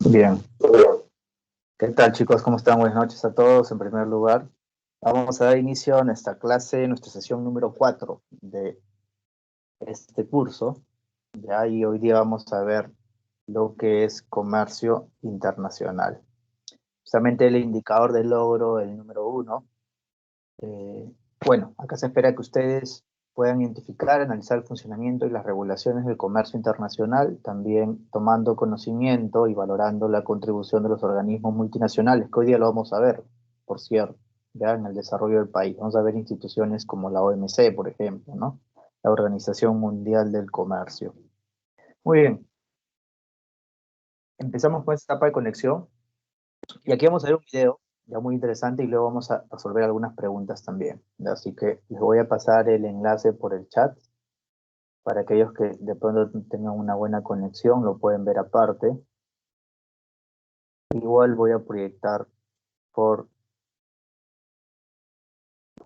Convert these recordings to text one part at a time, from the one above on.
Bien, ¿qué tal chicos? ¿Cómo están? Buenas noches a todos. En primer lugar, vamos a dar inicio a nuestra clase, nuestra sesión número 4 de este curso. Ya, y hoy día vamos a ver lo que es comercio internacional. Justamente el indicador de logro, el número 1. eh, bueno, acá se espera que ustedes puedan identificar, analizar el funcionamiento y las regulaciones del comercio internacional, también tomando conocimiento y valorando la contribución de los organismos multinacionales, que hoy día lo vamos a ver, por cierto, ya en el desarrollo del país. Vamos a ver instituciones como la OMC, por ejemplo, ¿no? La Organización Mundial del Comercio. Muy bien, empezamos con esta etapa de conexión y aquí vamos a ver un video ya muy interesante y luego vamos a resolver algunas preguntas también, ¿ya? Así que les voy a pasar el enlace por el chat para aquellos que de pronto tengan una buena conexión, lo pueden ver aparte. Igual voy a proyectar por,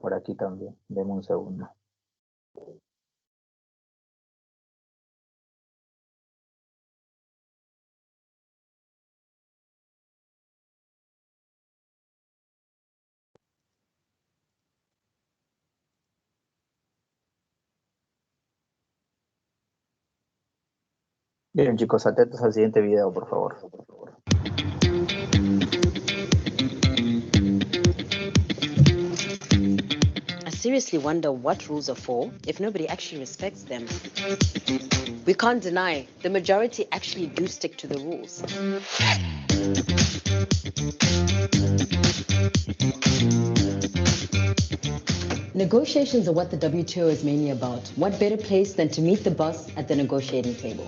por aquí también. Denme un segundo. Bien, chicos, atentos al siguiente video, por favor. I seriously wonder what rules are for if nobody actually respects them. We can't deny the majority actually do stick to the rules. Negotiations are what the WTO is mainly about. What better place than to meet the boss at the negotiating table?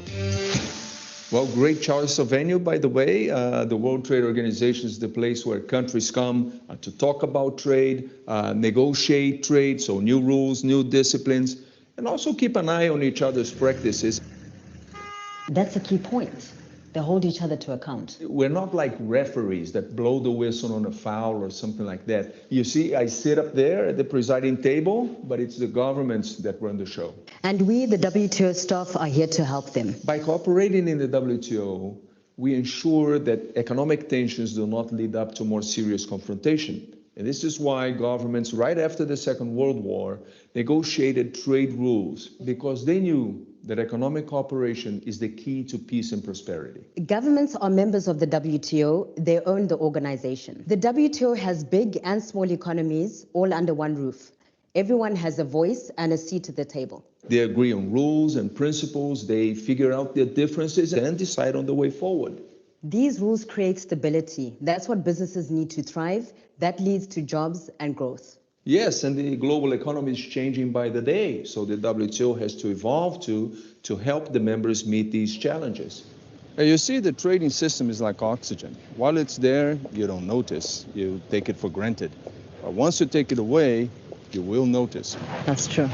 Well, great choice of venue, by the way. The World Trade Organization is the place where countries come to talk about trade, negotiate trade, so new rules, new disciplines, and also keep an eye on each other's practices. That's a key point. They hold each other to account. We're not like referees that blow the whistle on a foul or something like that. You see, I sit up there at the presiding table, but it's the governments that run the show. And we, the WTO staff, are here to help them. By cooperating in the WTO, we ensure that economic tensions do not lead up to more serious confrontation. And this is why governments, right after the Second World War, negotiated trade rules, because they knew that economic cooperation is the key to peace and prosperity. Governments are members of the WTO. They own the organization. The WTO has big and small economies all under one roof. Everyone has a voice and a seat at the table. They agree on rules and principles, they figure out their differences and decide on the way forward. These rules create stability. That's what businesses need to thrive. That leads to jobs and growth. Yes, and the global economy is changing by the day, so the WTO has to evolve to help the members meet these challenges. You see, the trading system is like oxygen. While it's there, you don't notice. You take it for granted. But once you take it away, you will notice. That's true.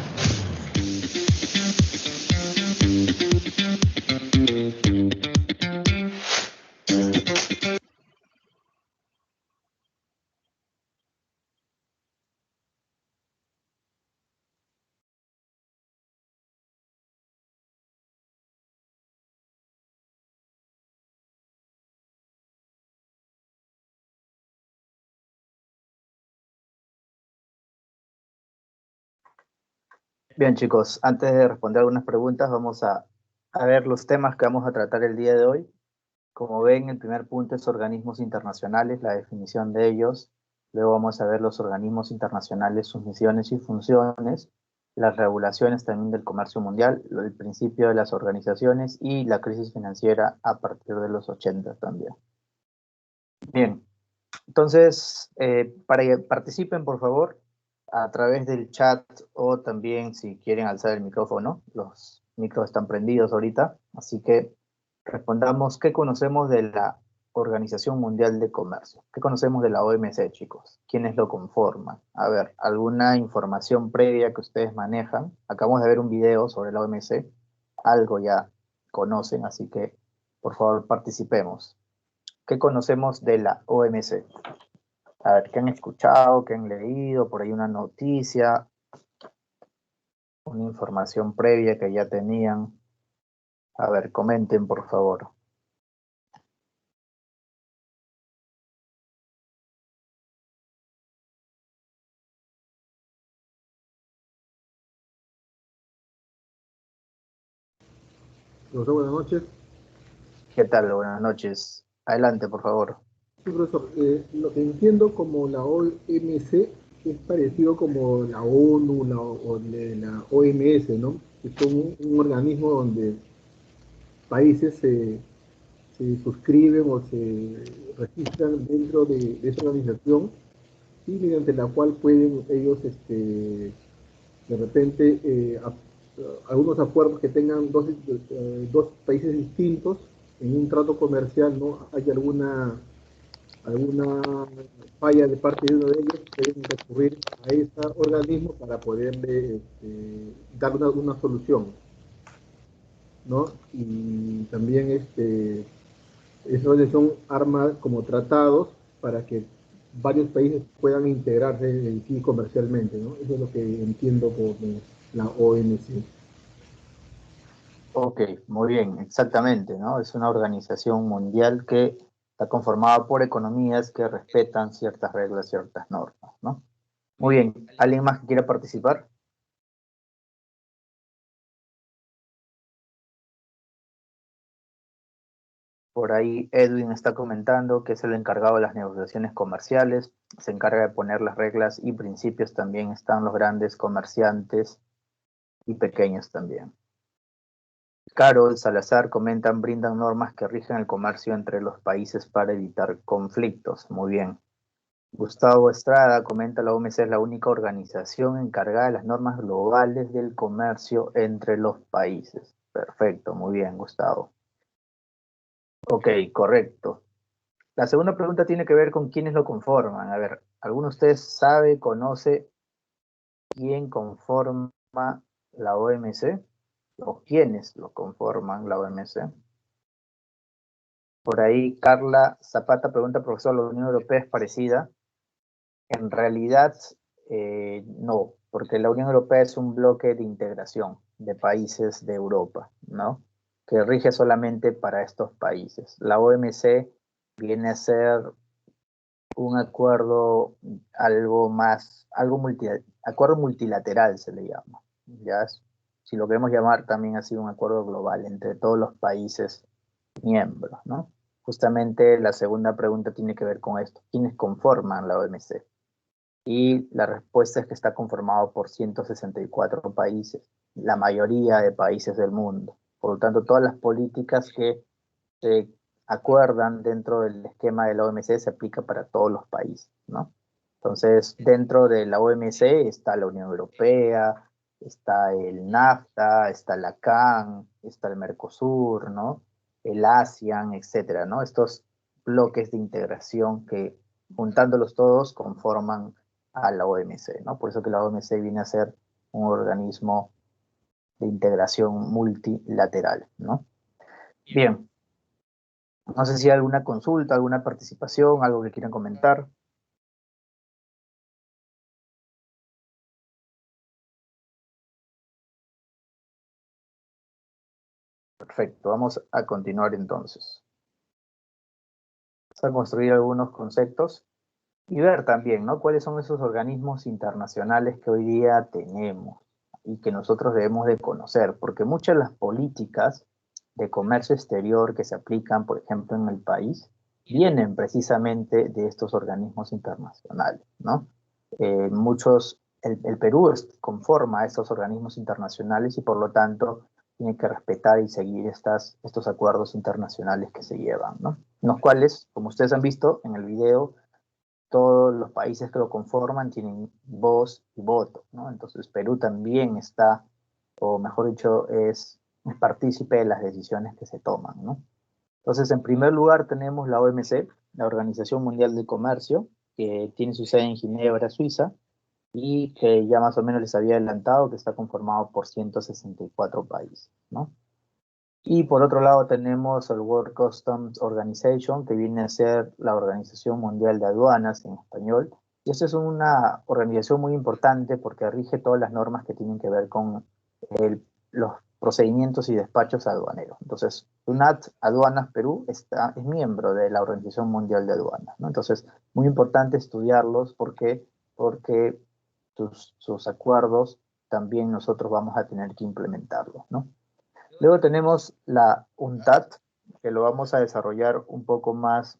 Bien, chicos, antes de responder algunas preguntas, vamos a ver los temas que vamos a tratar el día de hoy. Como ven, el primer punto es organismos internacionales, la definición de ellos. Luego vamos a ver los organismos internacionales, sus misiones y funciones, las regulaciones también del comercio mundial, el principio de las organizaciones y la crisis financiera a partir de los 80 también. Bien, entonces, para que participen, por favor, a través del chat o también si quieren alzar el micrófono, los micros están prendidos ahorita, así que respondamos qué conocemos de la Organización Mundial de Comercio. ¿Qué conocemos de la OMC, chicos? ¿Quiénes lo conforman? A ver, ¿alguna información previa que ustedes manejan? Acabamos de ver un video sobre la OMC, algo ya conocen, así que por favor participemos. ¿Qué conocemos de la OMC? A ver, ¿qué han escuchado? ¿Qué han leído? Por ahí una noticia, una información previa que ya tenían. A ver, comenten, por favor. Profesor, buenas noches. ¿Qué tal? Buenas noches. Adelante, por favor. Sí, profesor, lo que entiendo como la OMC es parecido como la ONU o la OMS, ¿no? Que son un organismo donde países se suscriben o se registran dentro de esa organización y mediante la cual pueden ellos de repente algunos acuerdos que tengan dos países distintos en un trato comercial, ¿no? Hay alguna falla de parte de uno de ellos, pueden recurrir a ese organismo para poderle dar una solución, ¿no? Y también esa organización arma como tratados para que varios países puedan integrarse en sí comercialmente, ¿no? Eso es lo que entiendo por la OMC. Ok, muy bien, exactamente, ¿no? Es una organización mundial que está conformada por economías que respetan ciertas reglas, ciertas normas, ¿no? Muy bien, ¿alguien más que quiera participar? Por ahí Edwin está comentando que es el encargado de las negociaciones comerciales, se encarga de poner las reglas y principios, también están los grandes comerciantes y pequeños también. Carol Salazar comentan, brindan normas que rigen el comercio entre los países para evitar conflictos. Muy bien. Gustavo Estrada comenta, la OMC es la única organización encargada de las normas globales del comercio entre los países. Perfecto, muy bien, Gustavo. Ok, correcto. La segunda pregunta tiene que ver con quiénes lo conforman. A ver, ¿alguno de ustedes sabe, conoce quién conforma la OMC? ¿O quiénes lo conforman la OMC? Por ahí Carla Zapata pregunta, profesor, ¿la Unión Europea es parecida? En realidad, no, porque la Unión Europea es un bloque de integración de países de Europa, ¿no? Que rige solamente para estos países. La OMC viene a ser un acuerdo algo más, acuerdo multilateral se le llama. Ya, si lo queremos llamar, también ha sido un acuerdo global entre todos los países miembros, ¿no? Justamente la segunda pregunta tiene que ver con esto. ¿Quiénes conforman la OMC? Y la respuesta es que está conformado por 164 países, la mayoría de países del mundo. Por lo tanto, todas las políticas que se acuerdan dentro del esquema de la OMC se aplica para todos los países, ¿no? Entonces, dentro de la OMC está la Unión Europea, está el NAFTA, está la CAN, está el Mercosur, ¿no? El ASEAN, etcétera, ¿no? Estos bloques de integración que, juntándolos todos, conforman a la OMC, ¿no? Por eso que la OMC viene a ser un organismo de integración multilateral, ¿no? Bien, no sé si hay alguna consulta, alguna participación, algo que quieran comentar. Perfecto, vamos a continuar entonces. Vamos a construir algunos conceptos y ver también, ¿no? Cuáles son esos organismos internacionales que hoy día tenemos y que nosotros debemos de conocer, porque muchas de las políticas de comercio exterior que se aplican, por ejemplo, en el país, vienen precisamente de estos organismos internacionales, ¿no? El Perú conforma estos organismos internacionales y por lo tanto tiene que respetar y seguir estos acuerdos internacionales que se llevan, ¿no? En los cuales, como ustedes han visto en el video, todos los países que lo conforman tienen voz y voto, ¿no? Entonces Perú también está, o mejor dicho, es partícipe de las decisiones que se toman, ¿no? Entonces, en primer lugar tenemos la OMC, la Organización Mundial del Comercio, que tiene su sede en Ginebra, Suiza, y que ya más o menos les había adelantado que está conformado por 164 países, ¿no? Y por otro lado tenemos el World Customs Organization, que viene a ser la Organización Mundial de Aduanas en español. Y esta es una organización muy importante porque rige todas las normas que tienen que ver con los procedimientos y despachos aduaneros. Entonces, SUNAT Aduanas Perú es miembro de la Organización Mundial de Aduanas, ¿no? Entonces, muy importante estudiarlos porque sus acuerdos también nosotros vamos a tener que implementarlos, ¿no? Luego tenemos la UNCTAD, que lo vamos a desarrollar un poco más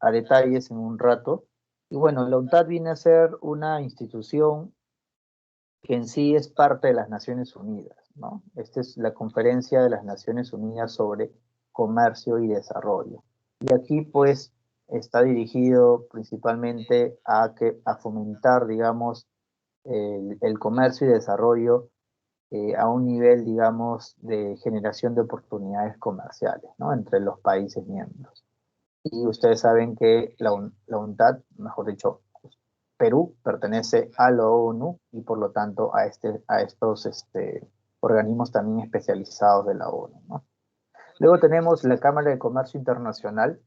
a detalles en un rato. Y bueno, la UNCTAD viene a ser una institución que en sí es parte de las Naciones Unidas, ¿no? Esta es la Conferencia de las Naciones Unidas sobre Comercio y Desarrollo. Y aquí, pues, está dirigido principalmente a fomentar, digamos, el comercio y desarrollo a un nivel, digamos, de generación de oportunidades comerciales, ¿no? Entre los países miembros. Y ustedes saben que la UNCTAD, mejor dicho, Perú pertenece a la ONU y por lo tanto a estos organismos también especializados de la ONU, ¿no? Luego tenemos la Cámara de Comercio Internacional.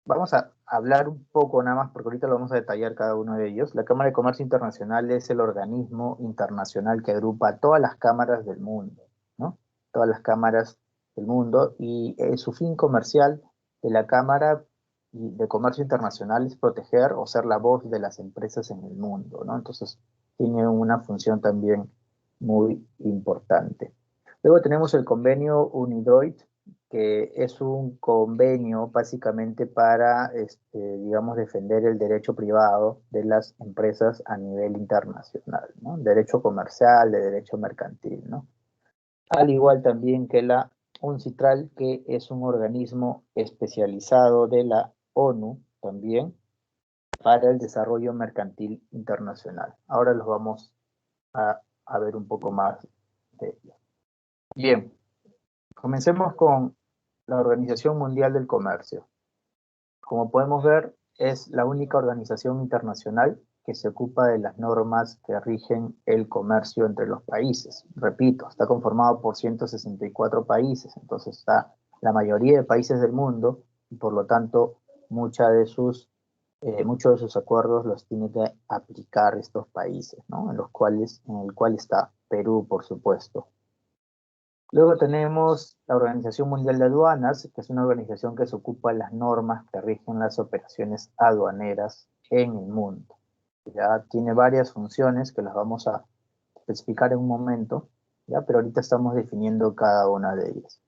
Vamos a hablar un poco nada más, porque ahorita lo vamos a detallar cada uno de ellos. La Cámara de Comercio Internacional es el organismo internacional que agrupa a todas las cámaras del mundo, ¿no? Todas las cámaras del mundo, y su fin comercial de la Cámara de Comercio Internacional es proteger o ser la voz de las empresas en el mundo, ¿no? Entonces, tiene una función también muy importante. Luego tenemos el convenio UNIDROIT, que es un convenio básicamente para, digamos, defender el derecho privado de las empresas a nivel internacional, ¿no? Derecho comercial, de derecho mercantil, ¿no? Al igual también que la UNCITRAL, que es un organismo especializado de la ONU también para el desarrollo mercantil internacional. Ahora los vamos a ver un poco más de ello. Bien, comencemos con la Organización Mundial del Comercio. Como podemos ver, es la única organización internacional que se ocupa de las normas que rigen el comercio entre los países. Repito, está conformado por 164 países, entonces está la mayoría de países del mundo y por lo tanto muchos de sus acuerdos los tiene que aplicar estos países, ¿no? En el cual está Perú, por supuesto. Luego tenemos la Organización Mundial de Aduanas, que es una organización que se ocupa de las normas que rigen las operaciones aduaneras en el mundo. Ya tiene varias funciones que las vamos a especificar en un momento, ¿ya? Pero ahorita estamos definiendo cada una de ellas.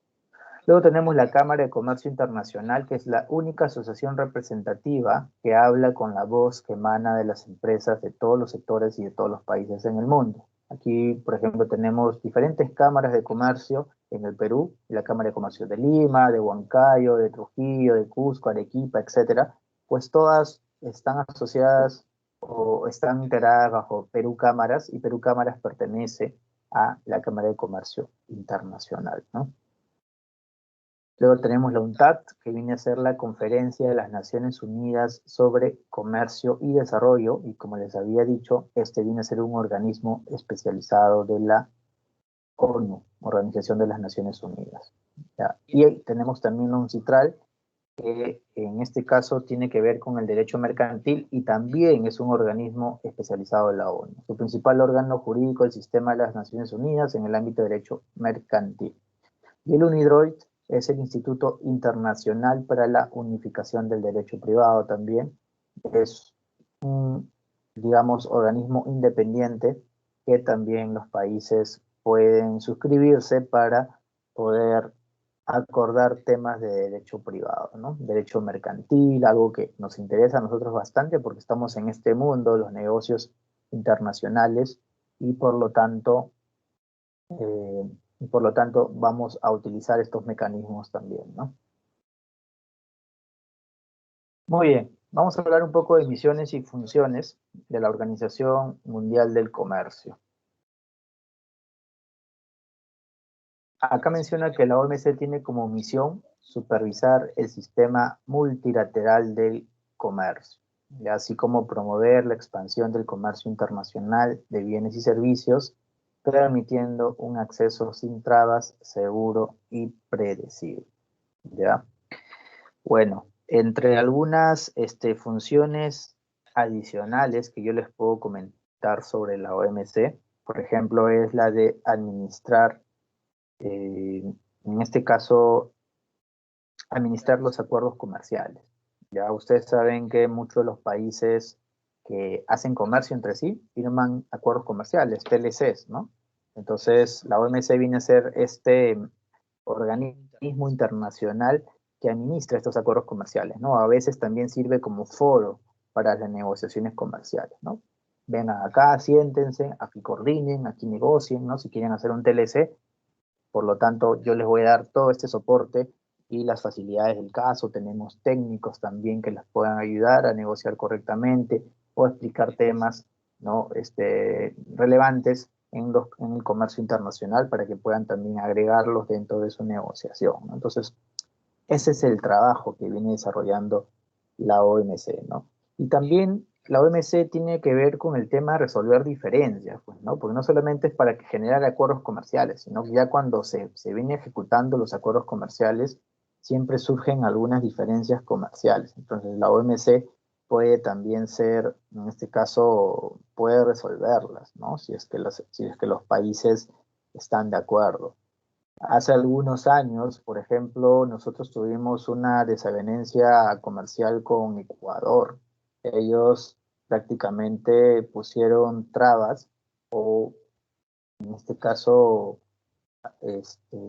Luego tenemos la Cámara de Comercio Internacional, que es la única asociación representativa que habla con la voz que emana de las empresas de todos los sectores y de todos los países en el mundo. Aquí, por ejemplo, tenemos diferentes cámaras de comercio en el Perú, la Cámara de Comercio de Lima, de Huancayo, de Trujillo, de Cusco, Arequipa, etcétera. Pues todas están asociadas o están integradas bajo Perú Cámaras, y Perú Cámaras pertenece a la Cámara de Comercio Internacional, ¿no? Luego tenemos la UNCTAD, que viene a ser la Conferencia de las Naciones Unidas sobre Comercio y Desarrollo, y como les había dicho, este viene a ser un organismo especializado de la ONU, Organización de las Naciones Unidas. ¿Ya? Y ahí tenemos también la UNCITRAL, que en este caso tiene que ver con el derecho mercantil y también es un organismo especializado de la ONU. Su principal órgano jurídico es el Sistema de las Naciones Unidas en el ámbito de derecho mercantil. Y el UNIDROIT es el Instituto Internacional para la Unificación del Derecho Privado también. Es un, digamos, organismo independiente que también los países pueden suscribirse para poder acordar temas de derecho privado, ¿no? Derecho mercantil, algo que nos interesa a nosotros bastante porque estamos en este mundo, los negocios internacionales, y por lo tanto vamos a utilizar estos mecanismos también, ¿no? Muy bien, vamos a hablar un poco de misiones y funciones de la Organización Mundial del Comercio. Acá menciona que la OMC tiene como misión supervisar el sistema multilateral del comercio, así como promover la expansión del comercio internacional de bienes y servicios, permitiendo un acceso sin trabas, seguro y predecible, ¿ya? Bueno, entre algunas funciones adicionales que yo les puedo comentar sobre la OMC, por ejemplo, es la de administrar, en este caso, administrar los acuerdos comerciales. Ya ustedes saben que muchos de los países que hacen comercio entre sí firman acuerdos comerciales, TLCs, ¿no? Entonces, la OMC viene a ser este organismo internacional que administra estos acuerdos comerciales, ¿no? A veces también sirve como foro para las negociaciones comerciales, ¿no? Vengan acá, siéntense, aquí coordinen, aquí negocien, ¿no? Si quieren hacer un TLC, por lo tanto, yo les voy a dar todo este soporte y las facilidades del caso. Tenemos técnicos también que les puedan ayudar a negociar correctamente o explicar temas, ¿no? Relevantes en el comercio internacional para que puedan también agregarlos dentro de su negociación, ¿no? Entonces, ese es el trabajo que viene desarrollando la OMC, ¿no? Y también la OMC tiene que ver con el tema de resolver diferencias, pues, ¿no? Porque no solamente es para generar acuerdos comerciales, sino que ya cuando se viene ejecutando los acuerdos comerciales, siempre surgen algunas diferencias comerciales. Entonces, la OMC puede también ser, en este caso, puede resolverlas, ¿no? Si es que los países están de acuerdo. Hace algunos años, por ejemplo, nosotros tuvimos una desavenencia comercial con Ecuador. Ellos prácticamente pusieron trabas o, en este caso,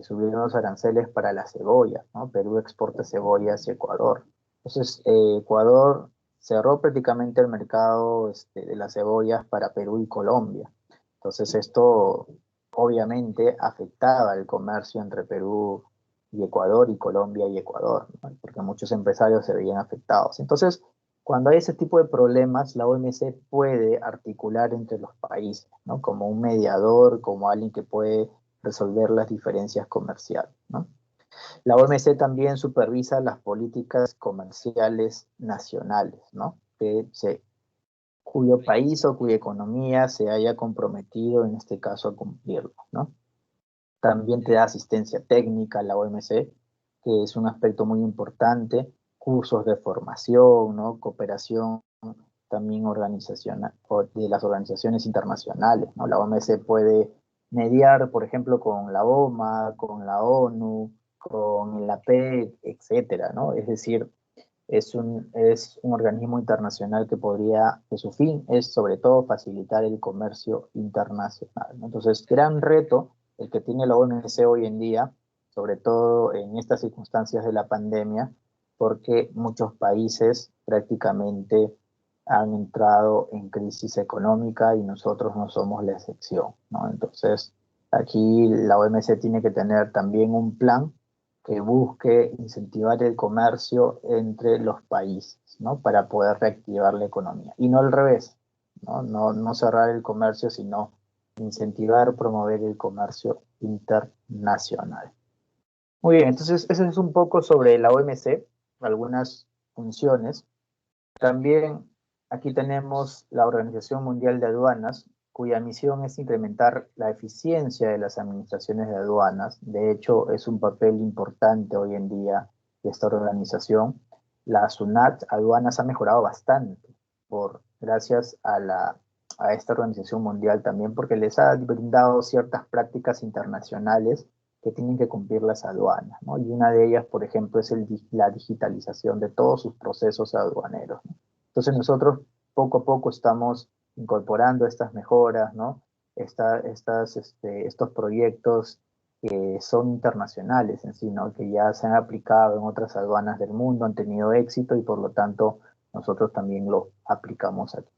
subieron los aranceles para la cebolla, ¿no? Perú exporta cebolla hacia Ecuador. Entonces, Ecuador cerró prácticamente el mercado de las cebollas para Perú y Colombia. Entonces, esto obviamente afectaba el comercio entre Perú y Ecuador y Colombia y Ecuador, ¿no? Porque muchos empresarios se veían afectados. Entonces, cuando hay ese tipo de problemas, la OMC puede articular entre los países, ¿no? Como un mediador, como alguien que puede resolver las diferencias comerciales, ¿no? La OMC también supervisa las políticas comerciales nacionales, ¿no? Cuyo país o cuya economía se haya comprometido, en este caso, a cumplirlo, ¿no? También te da asistencia técnica la OMC, que es un aspecto muy importante, cursos de formación, ¿no? Cooperación también organizacional, de las organizaciones internacionales, ¿no? La OMC puede mediar, por ejemplo, con la OMA, con la ONU, con la PEC, etcétera, ¿no? Es decir, es un organismo internacional que su fin es sobre todo facilitar el comercio internacional, ¿no? Entonces, gran reto el que tiene la OMC hoy en día, sobre todo en estas circunstancias de la pandemia, porque muchos países prácticamente han entrado en crisis económica y nosotros no somos la excepción, ¿no? Entonces, aquí la OMC tiene que tener también un plan que busque incentivar el comercio entre los países, ¿no? Para poder reactivar la economía. Y no al revés, ¿no? No cerrar el comercio, sino incentivar, promover el comercio internacional. Muy bien, entonces eso es un poco sobre la OMC, algunas funciones. También aquí tenemos la Organización Mundial de Aduanas, cuya misión es incrementar la eficiencia de las administraciones de aduanas. De hecho, es un papel importante hoy en día de esta organización. La SUNAT Aduanas ha mejorado bastante gracias a esta organización mundial también, porque les ha brindado ciertas prácticas internacionales que tienen que cumplir las aduanas, ¿no? Y una de ellas, por ejemplo, es la digitalización de todos sus procesos aduaneros, ¿no? Entonces nosotros poco a poco estamos incorporando estas mejoras, ¿no? Estos proyectos que son internacionales en sí, ¿no? Que ya se han aplicado en otras aduanas del mundo, han tenido éxito y por lo tanto nosotros también lo aplicamos aquí.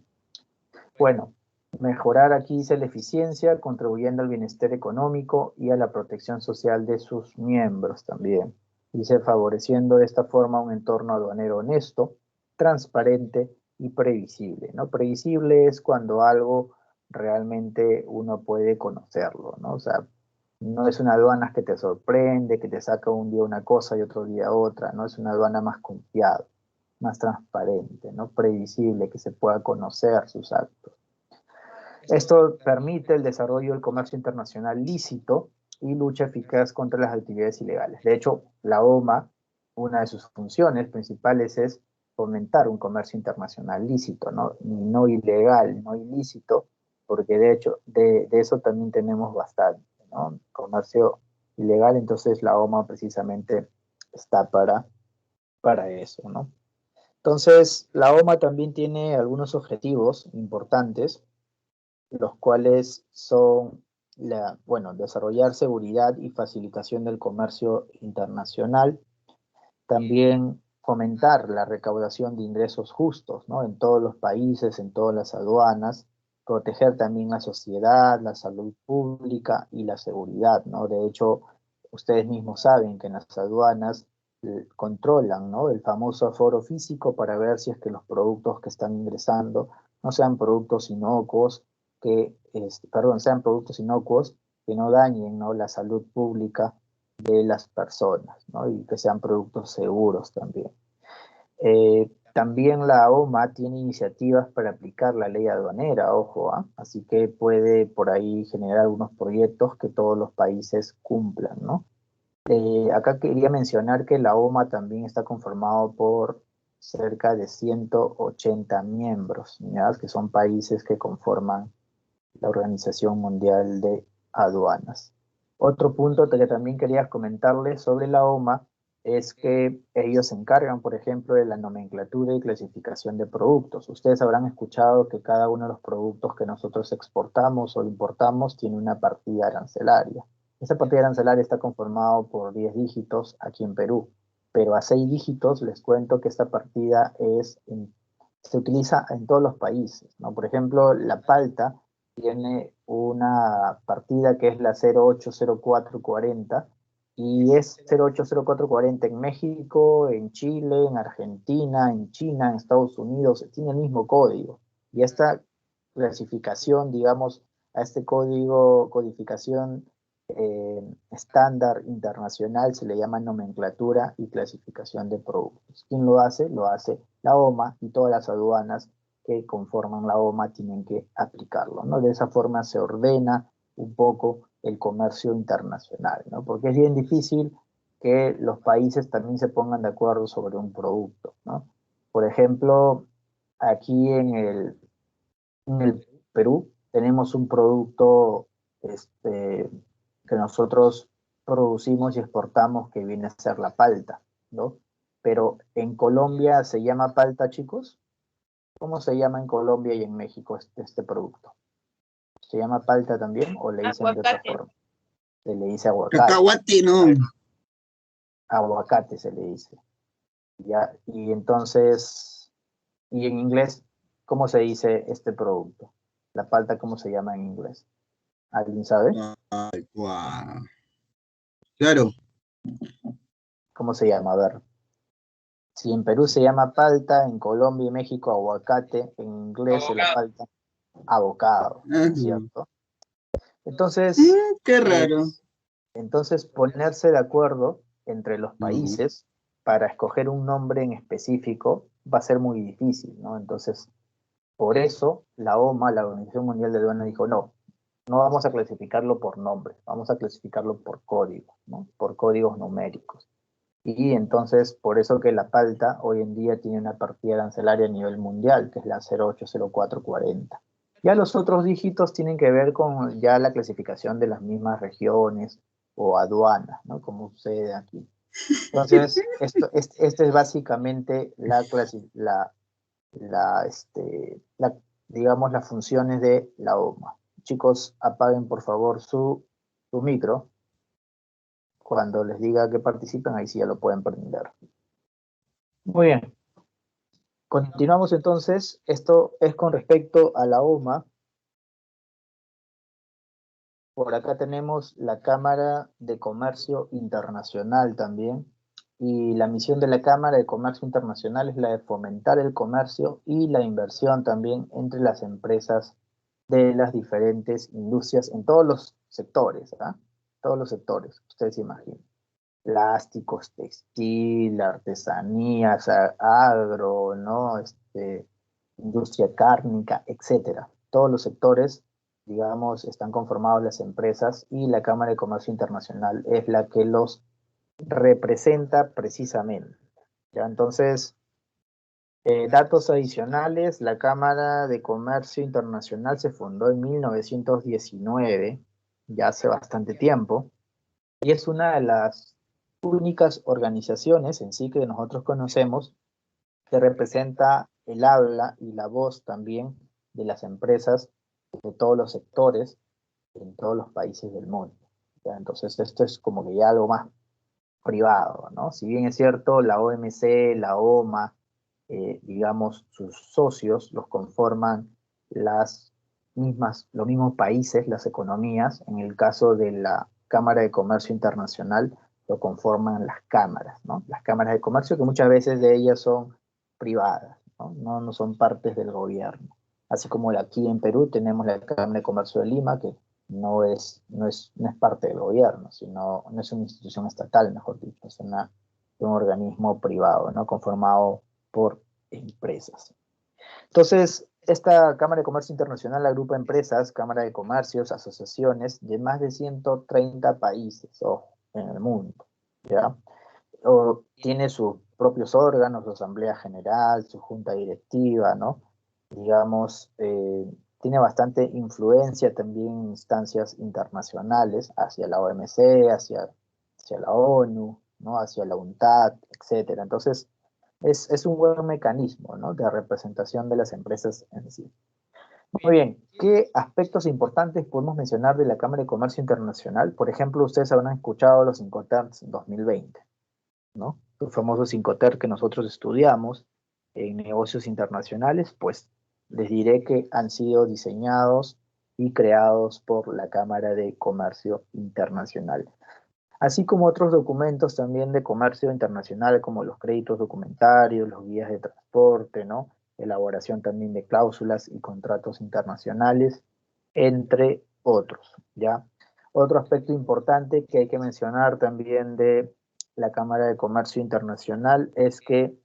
Bueno, mejorar aquí dice la eficiencia, contribuyendo al bienestar económico y a la protección social de sus miembros también. Dice favoreciendo de esta forma un entorno aduanero honesto, transparente y previsible, ¿no? Previsible es cuando algo realmente uno puede conocerlo, ¿no? O sea, no es una aduana que te sorprende, que te saca un día una cosa y otro día otra, ¿no? Es una aduana más confiable, más transparente, ¿no? Previsible, que se pueda conocer sus actos. Esto permite el desarrollo del comercio internacional lícito y lucha eficaz contra las actividades ilegales. De hecho, la OMA, una de sus funciones principales es fomentar un comercio internacional lícito, no ilegal, no ilícito, porque de hecho de eso también tenemos bastante, ¿no? Comercio ilegal, entonces la OMA precisamente está para eso, ¿no? Entonces, la OMA también tiene algunos objetivos importantes, los cuales son desarrollar seguridad y facilitación del comercio internacional. También fomentar la recaudación de ingresos justos, ¿no? En todos los países, en todas las aduanas, proteger también la sociedad, la salud pública y la seguridad, ¿no? De hecho, ustedes mismos saben que en las aduanas controlan, ¿no? El famoso aforo físico para ver si es que los productos que están ingresando no sean productos inocuos, sean productos inocuos que no dañen, ¿no? La salud pública de las personas, ¿no? Y que sean productos seguros también. También la OMA tiene iniciativas para aplicar la ley aduanera, ojo, así que puede por ahí generar algunos proyectos que todos los países cumplan, ¿no? Acá quería mencionar que la OMA también está conformado por cerca de 180 miembros, ¿ya? Que son países que conforman la Organización Mundial de Aduanas. Otro punto que también quería comentarles sobre la OMA es que ellos se encargan, por ejemplo, de la nomenclatura y clasificación de productos. Ustedes habrán escuchado que cada uno de los productos que nosotros exportamos o importamos tiene una partida arancelaria. Esa partida arancelaria está conformada por 10 dígitos aquí en Perú, pero a 6 dígitos les cuento que esta partida se utiliza en todos los países, ¿no? Por ejemplo, la palta tiene una partida que es la 080440 y es 080440 en México, en Chile, en Argentina, en China, en Estados Unidos, tiene el mismo código. Y esta clasificación, digamos, a este codificación estándar internacional se le llama nomenclatura y clasificación de productos. ¿Quién lo hace? Lo hace la OMA y todas las aduanas que conforman la OMA tienen que aplicarlo, ¿no? De esa forma se ordena un poco el comercio internacional, ¿no? Porque es bien difícil que los países también se pongan de acuerdo sobre un producto, ¿no? Por ejemplo, aquí en el Perú tenemos un producto que nosotros producimos y exportamos que viene a ser la palta, ¿no? Pero en Colombia se llama palta, chicos. ¿Cómo se llama en Colombia y en México este producto? ¿Se llama palta también o le dicen de otra forma? Se le dice aguacate. Cacahuate, no. Aguacate se le dice. ¿Ya? Y entonces, y en inglés, ¿cómo se dice este producto? La palta, ¿cómo se llama en inglés? ¿Alguien sabe? Ay, guau. Claro. ¿Cómo se llama? A ver. Si en Perú se llama palta, en Colombia y México aguacate, en inglés la palta abocado, ¿cierto? Entonces, Qué raro. entonces ponerse de acuerdo entre los países para escoger un nombre en específico va a ser muy difícil, ¿no? Entonces, por eso la OMA, la Organización Mundial de Aduanas, dijo, no vamos a clasificarlo por nombre, vamos a clasificarlo por código, ¿no? Por códigos numéricos. Y entonces, por eso que la palta hoy en día tiene una partida arancelaria a nivel mundial, que es la 080440. Ya los otros dígitos tienen que ver con ya la clasificación de las mismas regiones o aduanas, ¿no? Como sucede aquí. Entonces, esto es básicamente digamos, las funciones de la OMA. Chicos, apaguen por favor su micro. Cuando les diga que participen, ahí sí ya lo pueden prender. Muy bien. Continuamos entonces. Esto es con respecto a la OMA. Por acá tenemos la Cámara de Comercio Internacional también. Y la misión de la Cámara de Comercio Internacional es la de fomentar el comercio y la inversión también entre las empresas de las diferentes industrias en todos los sectores, ¿ah? Todos los sectores, ustedes se imaginen. Plásticos, textil, artesanías, agro, ¿no? Industria cárnica, etcétera. Todos los sectores, digamos, están conformados las empresas y la Cámara de Comercio Internacional es la que los representa precisamente. ¿Ya? Entonces, datos adicionales, la Cámara de Comercio Internacional se fundó en 1919, ya hace bastante tiempo, y es una de las únicas organizaciones en sí que nosotros conocemos que representa el habla y la voz también de las empresas de todos los sectores en todos los países del mundo. ¿Ya? Entonces esto es como que ya algo más privado, ¿no? Si bien es cierto, la OMC, la OMA, digamos, sus socios los conforman los mismos países, las economías. En el caso de la Cámara de Comercio Internacional, lo conforman las cámaras, ¿no? Las cámaras de comercio, que muchas veces de ellas son privadas, ¿no? No son partes del gobierno. Así como aquí en Perú tenemos la Cámara de Comercio de Lima, que no es parte del gobierno, sino no es una institución estatal, mejor dicho, es un organismo privado, ¿no? Conformado por empresas. Entonces, esta Cámara de Comercio Internacional agrupa empresas, cámara de comercios, asociaciones de más de 130 países, ojo, en el mundo, ¿ya? Tiene sus propios órganos, su asamblea general, su junta directiva, ¿no? Digamos, tiene bastante influencia también en instancias internacionales, hacia la OMC, hacia la ONU, ¿no? Hacia la UNTAD, etcétera. Entonces, es un buen mecanismo, ¿no? De representación de las empresas en sí. Muy bien, ¿qué aspectos importantes podemos mencionar de la Cámara de Comercio Internacional? Por ejemplo, ustedes habrán escuchado los Incoterms 2020, ¿no? Los famosos Incoterms que nosotros estudiamos en negocios internacionales, pues les diré que han sido diseñados y creados por la Cámara de Comercio Internacional, así como otros documentos también de comercio internacional, como los créditos documentarios, los guías de transporte, ¿no? Elaboración también de cláusulas y contratos internacionales, entre otros, ¿ya? Otro aspecto importante que hay que mencionar también de la Cámara de Comercio Internacional es que,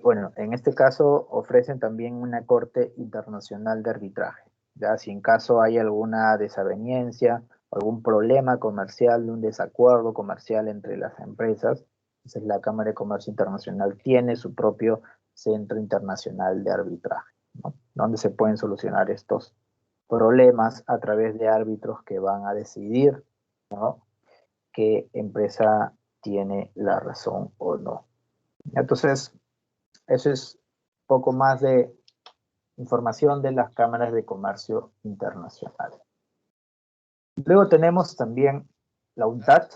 bueno, en este caso ofrecen también una corte internacional de arbitraje, ¿ya? Si en caso hay alguna desaveniencia, algún problema comercial, un desacuerdo comercial entre las empresas, entonces la Cámara de Comercio Internacional tiene su propio Centro Internacional de Arbitraje, ¿no? Donde se pueden solucionar estos problemas a través de árbitros que van a decidir, ¿no? Qué empresa tiene la razón o no. Entonces, eso es poco más de información de las cámaras de comercio internacional. Luego tenemos también la UNTAD,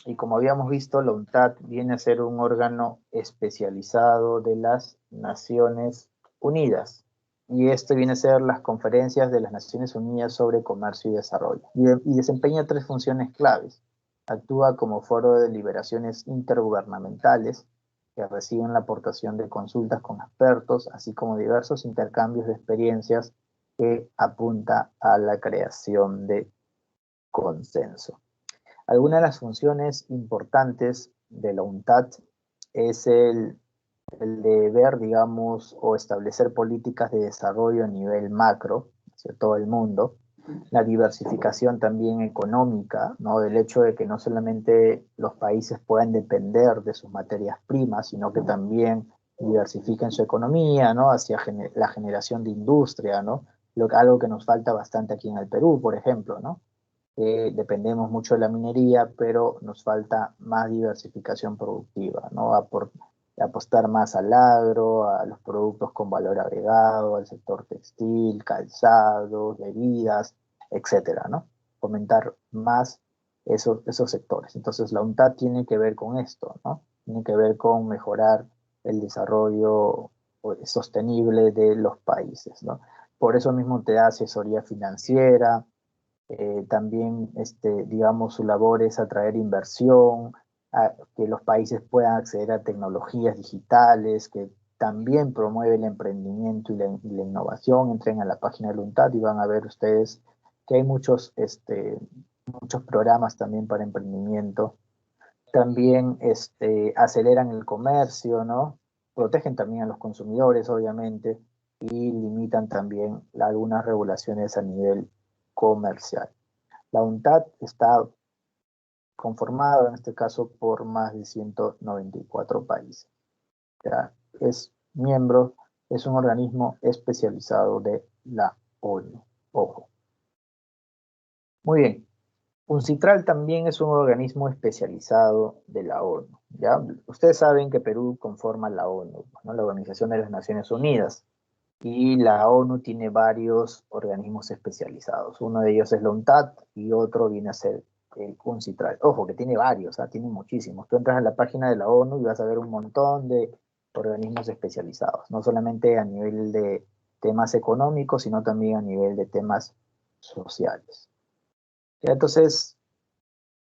y como habíamos visto, la UNTAD viene a ser un órgano especializado de las Naciones Unidas. Y este viene a ser las conferencias de las Naciones Unidas sobre comercio y desarrollo. Y desempeña tres funciones claves. Actúa como foro de deliberaciones intergubernamentales, que reciben la aportación de consultas con expertos, así como diversos intercambios de experiencias que apunta a la creación de consenso. Algunas de las funciones importantes de la UNTAD es el de ver, digamos, o establecer políticas de desarrollo a nivel macro hacia todo el mundo, la diversificación también económica, ¿no? Del hecho de que no solamente los países puedan depender de sus materias primas, sino que también diversifiquen su economía, ¿no? Hacia la generación de industria, ¿no? Algo que nos falta bastante aquí en el Perú, por ejemplo, ¿no? Dependemos mucho de la minería, pero nos falta más diversificación productiva, ¿no? Apostar más al agro, a los productos con valor agregado, al sector textil, calzado, bebidas, etcétera, ¿no? Fomentar más esos sectores. Entonces, la UNTAD tiene que ver con esto, ¿no? Tiene que ver con mejorar el desarrollo sostenible de los países, ¿no? Por eso mismo te da asesoría financiera. También, digamos, su labor es atraer inversión, a que los países puedan acceder a tecnologías digitales, que también promueve el emprendimiento y la innovación. Entren a la página de la UNTAD y van a ver ustedes que hay muchos programas también para emprendimiento. También aceleran el comercio, ¿no? Protegen también a los consumidores, obviamente, y limitan también algunas regulaciones a nivel comercial. La UNTAD está conformada en este caso por más de 194 países. Ya, es miembro, es un organismo especializado de la ONU. Ojo. Muy bien. UNCITRAL también es un organismo especializado de la ONU. ¿Ya? Ustedes saben que Perú conforma la ONU, ¿no? La Organización de las Naciones Unidas. y la ONU tiene varios organismos especializados. Uno de ellos es la UNCTAD y otro viene a ser el UNCITRAL. Ojo, que tiene varios, tiene muchísimos. Tú entras a la página de la ONU y vas a ver un montón de organismos especializados, no solamente a nivel de temas económicos, sino también a nivel de temas sociales. Ya, entonces,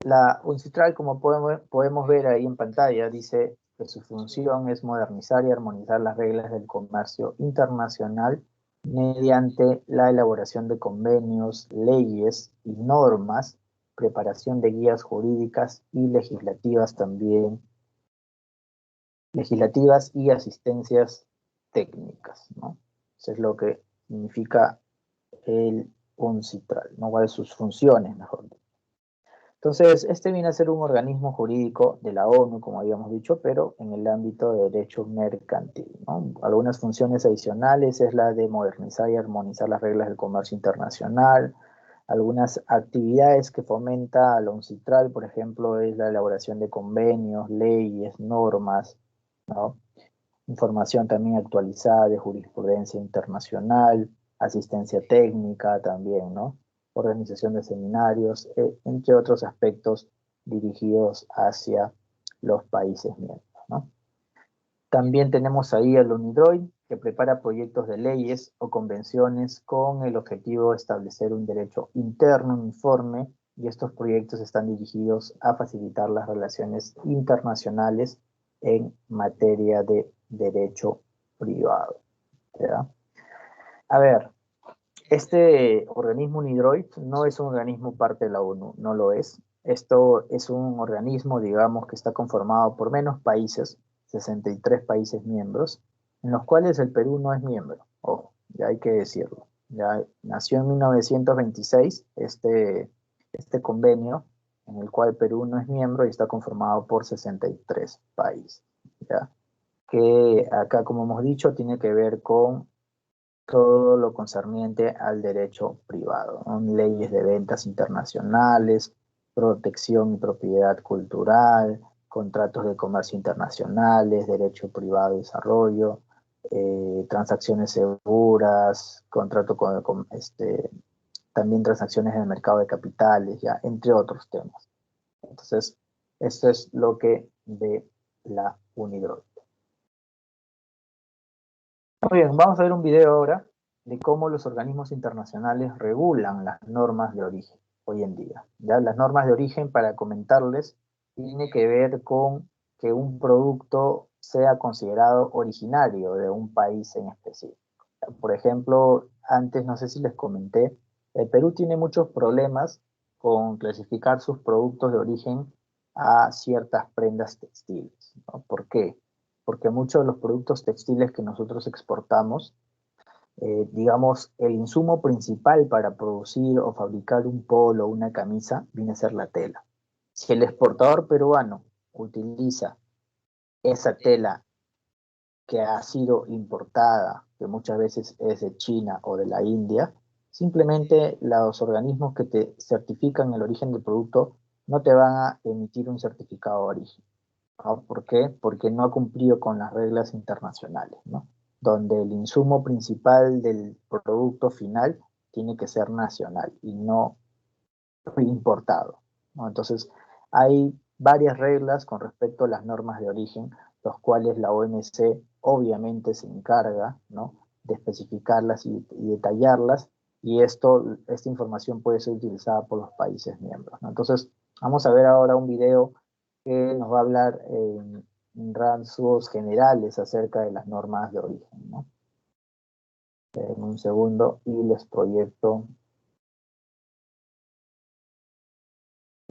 la UNCITRAL, como podemos ver ahí en pantalla, dice que su función es modernizar y armonizar las reglas del comercio internacional mediante la elaboración de convenios, leyes y normas, preparación de guías jurídicas y legislativas también, legislativas y asistencias técnicas, ¿no? Eso es lo que significa el UNCITRAL, ¿no? ¿Cuáles sus funciones, mejor dicho? Entonces, este viene a ser un organismo jurídico de la ONU, como habíamos dicho, pero en el ámbito de derecho mercantil, ¿no? Algunas funciones adicionales es la de modernizar y armonizar las reglas del comercio internacional. Algunas actividades que fomenta la UNCITRAL, por ejemplo, es la elaboración de convenios, leyes, normas, ¿no? Información también actualizada de jurisprudencia internacional, asistencia técnica también, ¿no? Organización de seminarios, entre otros aspectos dirigidos hacia los países miembros, ¿no? También tenemos ahí al UNIDROIT, que prepara proyectos de leyes o convenciones con el objetivo de establecer un derecho interno uniforme, y estos proyectos están dirigidos a facilitar las relaciones internacionales en materia de derecho privado, ¿verdad? A ver, este organismo UNIDROIT no es un organismo parte de la ONU, no lo es. Esto es un organismo, digamos, que está conformado por menos países, 63 países miembros, en los cuales el Perú no es miembro. Ojo, ya hay que decirlo. Ya nació en 1926 este convenio, en el cual Perú no es miembro y está conformado por 63 países, ¿ya? Que acá, como hemos dicho, tiene que ver con todo lo concerniente al derecho privado, ¿no? Leyes de ventas internacionales, protección y propiedad cultural, contratos de comercio internacionales, derecho privado y desarrollo, transacciones seguras, también transacciones en el mercado de capitales, ya, entre otros temas. Entonces, esto es lo que ve la UNIDROIT. Muy bien, vamos a ver un video ahora de cómo los organismos internacionales regulan las normas de origen hoy en día. ¿Ya? Las normas de origen, para comentarles, tiene que ver con que un producto sea considerado originario de un país en específico. Por ejemplo, antes no sé si les comenté, el Perú tiene muchos problemas con clasificar sus productos de origen a ciertas prendas textiles, ¿no? ¿Por qué? Porque muchos de los productos textiles que nosotros exportamos, digamos, el insumo principal para producir o fabricar un polo o una camisa viene a ser la tela. Si el exportador peruano utiliza esa tela que ha sido importada, que muchas veces es de China o de la India, simplemente los organismos que te certifican el origen del producto no te van a emitir un certificado de origen, ¿no? ¿Por qué? Porque no ha cumplido con las reglas internacionales, ¿no? Donde el insumo principal del producto final tiene que ser nacional y no importado, ¿no? Entonces, hay varias reglas con respecto a las normas de origen, los cuales la OMC obviamente se encarga, ¿no?, de especificarlas y detallarlas, y esta información puede ser utilizada por los países miembros, ¿no? Entonces, vamos a ver ahora un video que nos va a hablar en rasgos generales acerca de las normas de origen, ¿no? En un segundo y les proyecto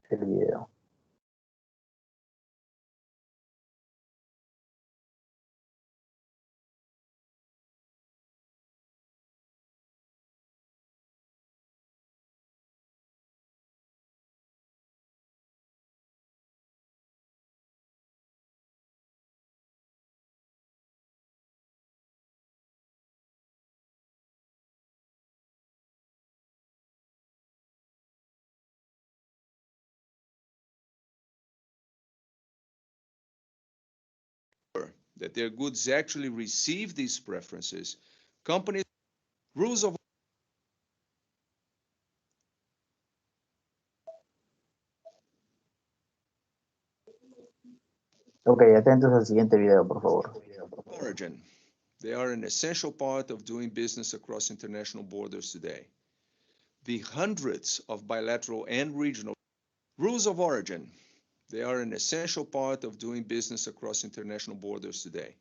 el video. That their goods actually receive these preferences Companies, rules of Ok, atentos al siguiente video, por favor. origin. They are an essential part of doing business across international borders today. The hundreds of bilateral and regional rules of origin. They are an essential part of doing business across international borders today.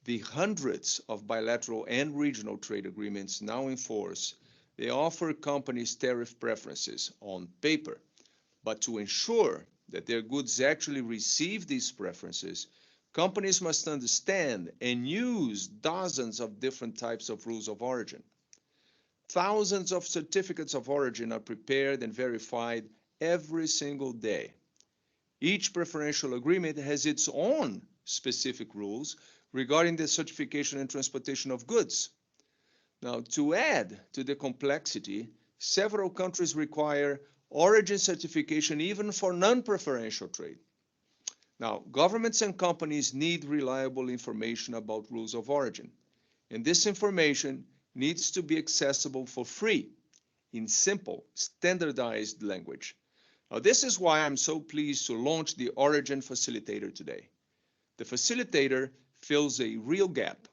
The hundreds of bilateral and regional trade agreements now in force, they offer companies tariff preferences on paper, but to ensure that their goods actually receive these preferences, companies must understand and use dozens of different types of rules of origin. Thousands of certificates of origin are prepared and verified every single day. Each preferential agreement has its own specific rules regarding the certification and transportation of goods. Now, to add to the complexity, several countries require origin certification even for non-preferential trade. Now, governments and companies need reliable information about rules of origin, and this information needs to be accessible for free in simple, standardized language. Now, this is why I'm so pleased to launch the Origin Facilitator today. The facilitator fills a real gap.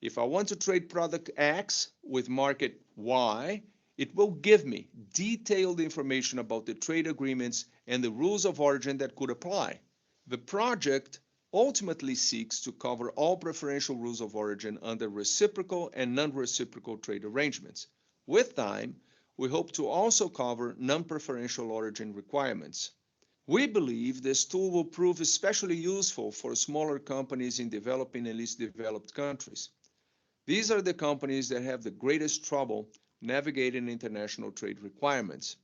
If I want to trade product X with market Y, it will give me detailed information about the trade agreements and the rules of origin that could apply. The project ultimately seeks to cover all preferential rules of origin under reciprocal and non-reciprocal trade arrangements. With time, we hope to also cover non-preferential origin requirements. We believe this tool will prove especially useful for smaller companies in developing and least developed countries. These are the companies that have the greatest trouble navigating international trade requirements.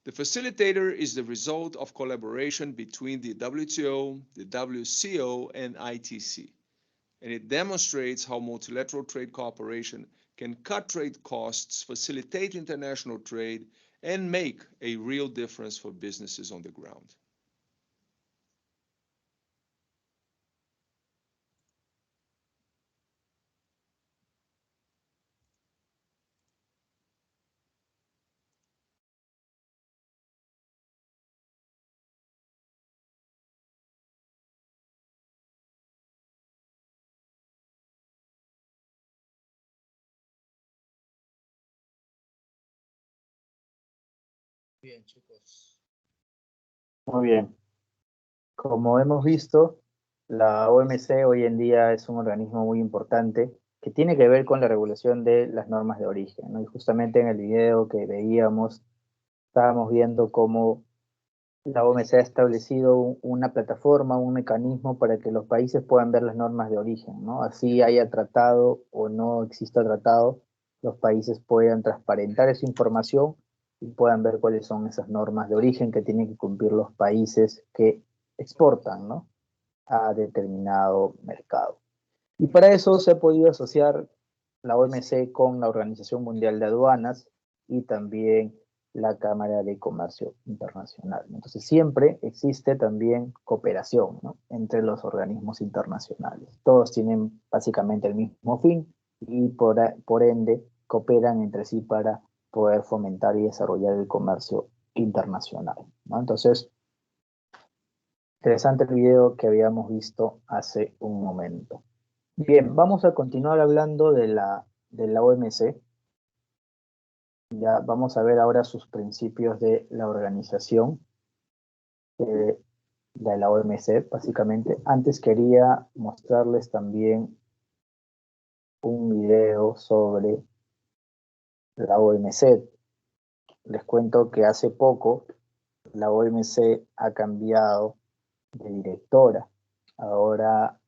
The facilitator is the result of collaboration between the WTO, the WCO, and ITC, and it demonstrates how multilateral trade cooperation can cut trade costs, facilitate international trade, and make a real difference for businesses on the ground. Bien, chicos. Muy bien. Como hemos visto, la OMC hoy en día es un organismo muy importante que tiene que ver con la regulación de las normas de origen, ¿no? Y justamente en el video que veíamos, estábamos viendo cómo la OMC ha establecido una plataforma, un mecanismo para que los países puedan ver las normas de origen, ¿no? Así haya tratado o no exista tratado, los países puedan transparentar esa información y puedan ver cuáles son esas normas de origen que tienen que cumplir los países que exportan, ¿no?, a determinado mercado. Y para eso se ha podido asociar la OMC con la Organización Mundial de Aduanas y también la Cámara de Comercio Internacional. Entonces siempre existe también cooperación, ¿no?, entre los organismos internacionales. Todos tienen básicamente el mismo fin y por ende cooperan entre sí para poder fomentar y desarrollar el comercio internacional, ¿no? Entonces, interesante el video que habíamos visto hace un momento. Bien, vamos a continuar hablando de la OMC. Ya vamos a ver ahora sus principios de la organización de la OMC, básicamente. Antes quería mostrarles también un video sobre la OMC. Les cuento que hace poco la OMC ha cambiado de directora. Ahora,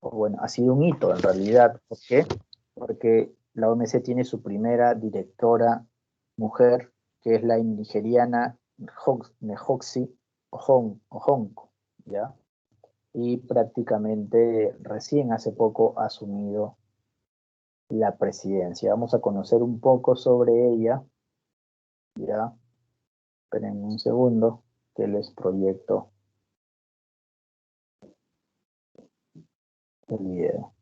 bueno, ha sido un hito en realidad. ¿Por qué? Porque la OMC tiene su primera directora mujer, que es la nigeriana Nnegozi Okonjo, ¿ya? Y prácticamente recién hace poco ha asumido la presidencia. Vamos a conocer un poco sobre ella, ¿ya? Esperen un segundo que les proyecto el video.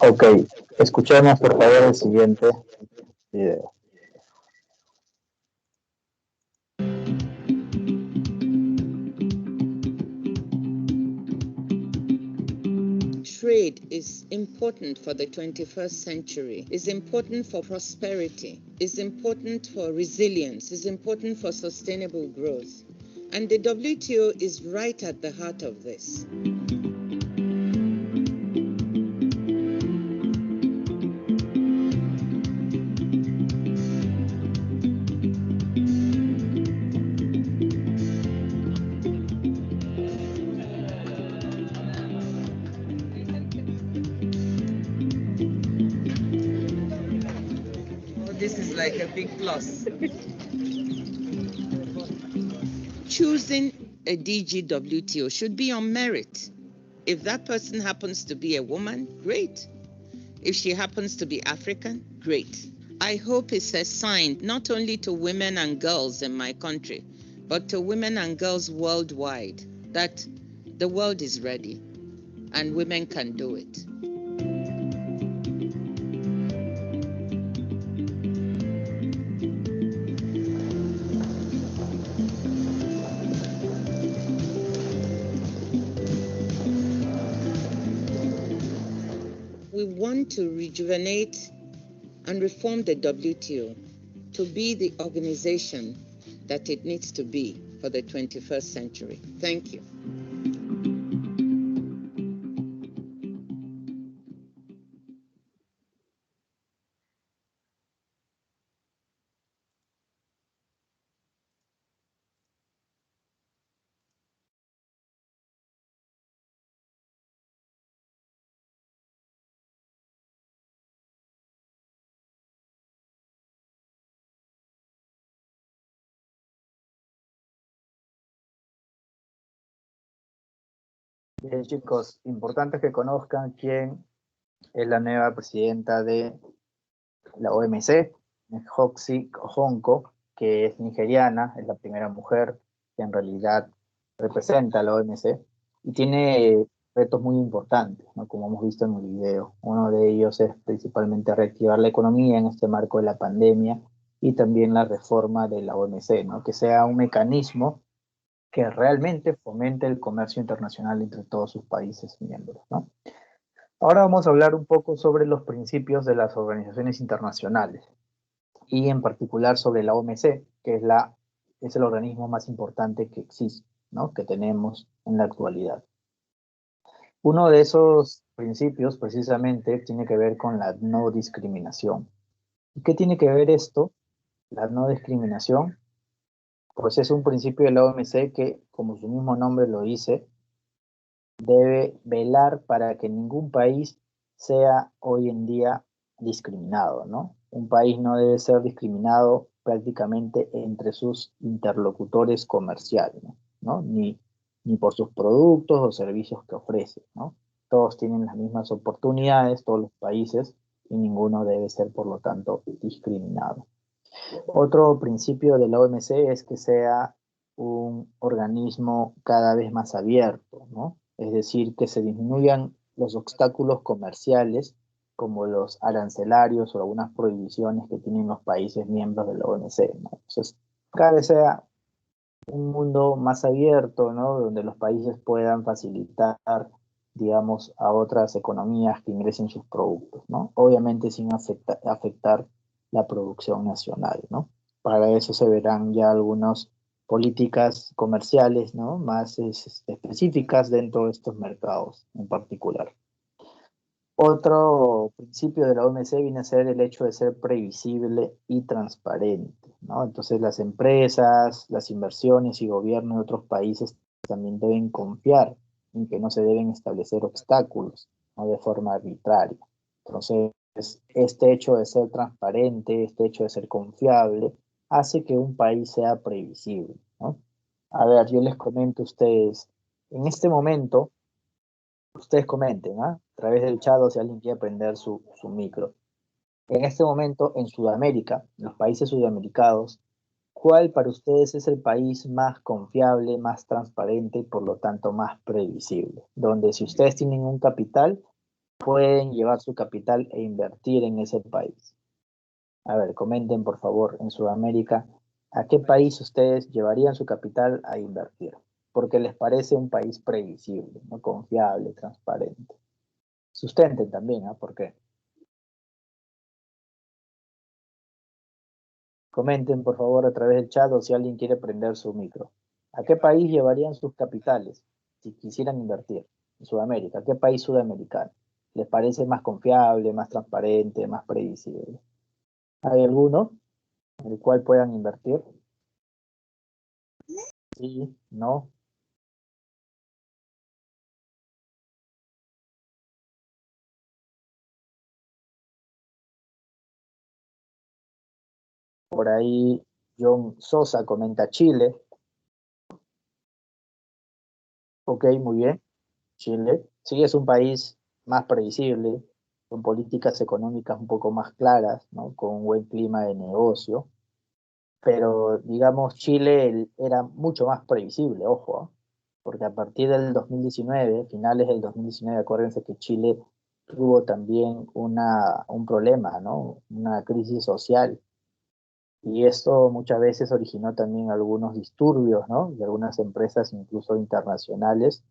Ok, escuchemos por favor el siguiente video. Trade is important for the 21st century, is important for prosperity, is important for resilience, is important for sustainable growth. And the WTO is right at the heart of this. This is like a big plus. Choosing a DG WTO should be on merit. If that person happens to be a woman, great. If she happens to be African, great. I hope it's a sign not only to women and girls in my country, but to women and girls worldwide that the world is ready and women can do it. We want to rejuvenate and reform the WTO to be the organization that it needs to be for the 21st century. Thank you. Bien, chicos, importante que conozcan quién es la nueva presidenta de la OMC, Ngozi Okonjo, que es nigeriana, es la primera mujer que en realidad representa a la OMC y tiene retos muy importantes, ¿no? Como hemos visto en el video. Uno de ellos es principalmente reactivar la economía en este marco de la pandemia y también la reforma de la OMC, ¿no? Que sea un mecanismo que realmente fomente el comercio internacional entre todos sus países miembros, ¿no? Ahora vamos a hablar un poco sobre los principios de las organizaciones internacionales y en particular sobre la OMC, que es el organismo más importante que existe, ¿no? Que tenemos en la actualidad. Uno de esos principios precisamente tiene que ver con la no discriminación. ¿Y qué tiene que ver esto? La no discriminación, pues es un principio de la OMC que, como su mismo nombre lo dice, debe velar para que ningún país sea hoy en día discriminado, ¿no? Un país no debe ser discriminado prácticamente entre sus interlocutores comerciales, ¿no? Ni por sus productos o servicios que ofrece, ¿no? Todos tienen las mismas oportunidades, todos los países, y ninguno debe ser, por lo tanto, discriminado. Otro principio de la OMC es que sea un organismo cada vez más abierto, ¿no? Es decir, que se disminuyan los obstáculos comerciales como los arancelarios o algunas prohibiciones que tienen los países miembros de la OMC, ¿no? Entonces, cada vez sea un mundo más abierto, ¿no? Donde los países puedan facilitar, digamos, a otras economías que ingresen sus productos, ¿no? Obviamente sin afectar la producción nacional, ¿no? Para eso se verán ya algunas políticas comerciales, ¿no? Más específicas dentro de estos mercados en particular. Otro principio de la OMC viene a ser el hecho de ser previsible y transparente, ¿no? Entonces las empresas, las inversiones y gobiernos de otros países también deben confiar en que no se deben establecer obstáculos, ¿no? De forma arbitraria. Entonces, este hecho de ser transparente, este hecho de ser confiable, hace que un país sea previsible, ¿no? A ver, yo les comento a ustedes, en este momento, ustedes comenten, ¿ah? A través del chat o si alguien quiere prender su micro. En este momento, en Sudamérica, en los países sudamericanos, ¿cuál para ustedes es el país más confiable, más transparente y por lo tanto más previsible? Donde si ustedes tienen un capital, pueden llevar su capital e invertir en ese país. A ver, comenten por favor en Sudamérica, ¿a qué país ustedes llevarían su capital a invertir? Porque les parece un país previsible, ¿no? Confiable, transparente. Sustenten también, ¿ah? ¿Por qué? Comenten por favor a través del chat o si alguien quiere prender su micro. ¿A qué país llevarían sus capitales si quisieran invertir en Sudamérica? ¿A qué país sudamericano? ¿Les parece más confiable, más transparente, más previsible? ¿Hay alguno en el cual puedan invertir? Sí, no. Por ahí John Sosa comenta Chile. Ok, muy bien. Chile. Sí, es un país más previsible, con políticas económicas un poco más claras, ¿no? Con un buen clima de negocio. Pero, digamos, Chile era mucho más previsible, ojo, ¿ah? Porque a partir del 2019, finales del 2019, acuérdense que Chile tuvo también un problema, ¿no? Una crisis social. Y esto muchas veces originó también algunos disturbios, ¿no? Y algunas empresas, incluso internacionales,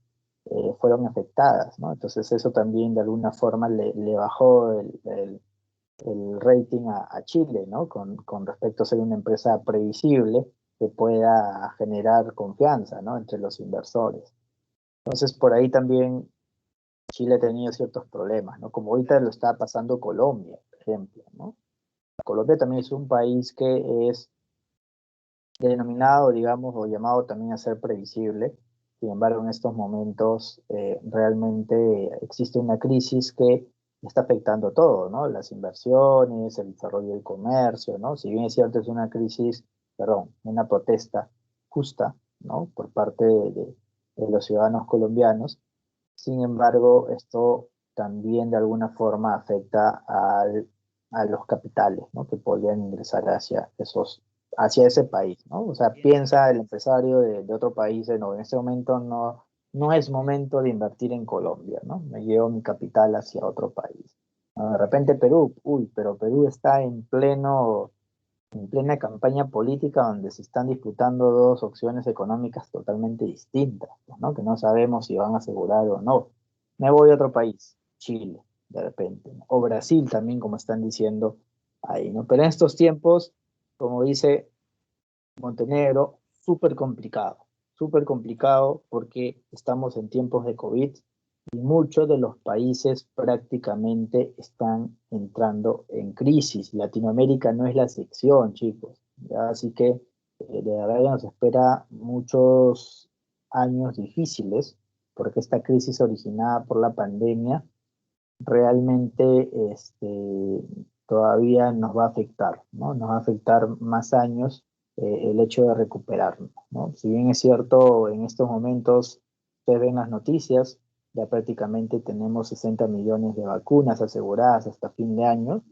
fueron afectadas, ¿no? Entonces eso también de alguna forma le bajó el rating a Chile, ¿no? Con respecto a ser una empresa previsible que pueda generar confianza, ¿no? Entre los inversores. Entonces por ahí también Chile ha tenido ciertos problemas, ¿no? Como ahorita lo está pasando Colombia, por ejemplo, ¿no? Colombia también es un país que es denominado, digamos, o llamado también a ser previsible. Sin embargo, en estos momentos realmente existe una crisis que está afectando todo, ¿no? Las inversiones, el desarrollo del comercio, ¿no? Si bien es cierto, es una crisis, perdón, una protesta justa, ¿no? Por parte de los ciudadanos colombianos. Sin embargo, esto también de alguna forma afecta a los capitales, ¿no? Que podrían ingresar hacia ese país, ¿no? O sea, piensa el empresario de otro país, no, en este momento no es momento de invertir en Colombia, ¿no? Me llevo mi capital hacia otro país. ¿No? De repente Perú, uy, pero Perú está en plena campaña política donde se están disputando dos opciones económicas totalmente distintas, ¿no? Que no sabemos si van a asegurar o no. Me voy a otro país, Chile, de repente, ¿no? O Brasil también, como están diciendo ahí, ¿no? Pero en estos tiempos, como dice Montenegro, súper complicado porque estamos en tiempos de COVID y muchos de los países prácticamente están entrando en crisis. Latinoamérica no es la excepción, chicos. ¿Ya? Así que de verdad ya nos espera muchos años difíciles porque esta crisis originada por la pandemia realmente todavía nos va a afectar, ¿no? Nos va a afectar más años el hecho de recuperarnos, ¿no? Si bien es cierto, en estos momentos ustedes ven las noticias, ya prácticamente tenemos 60 millones de vacunas aseguradas hasta fin de año,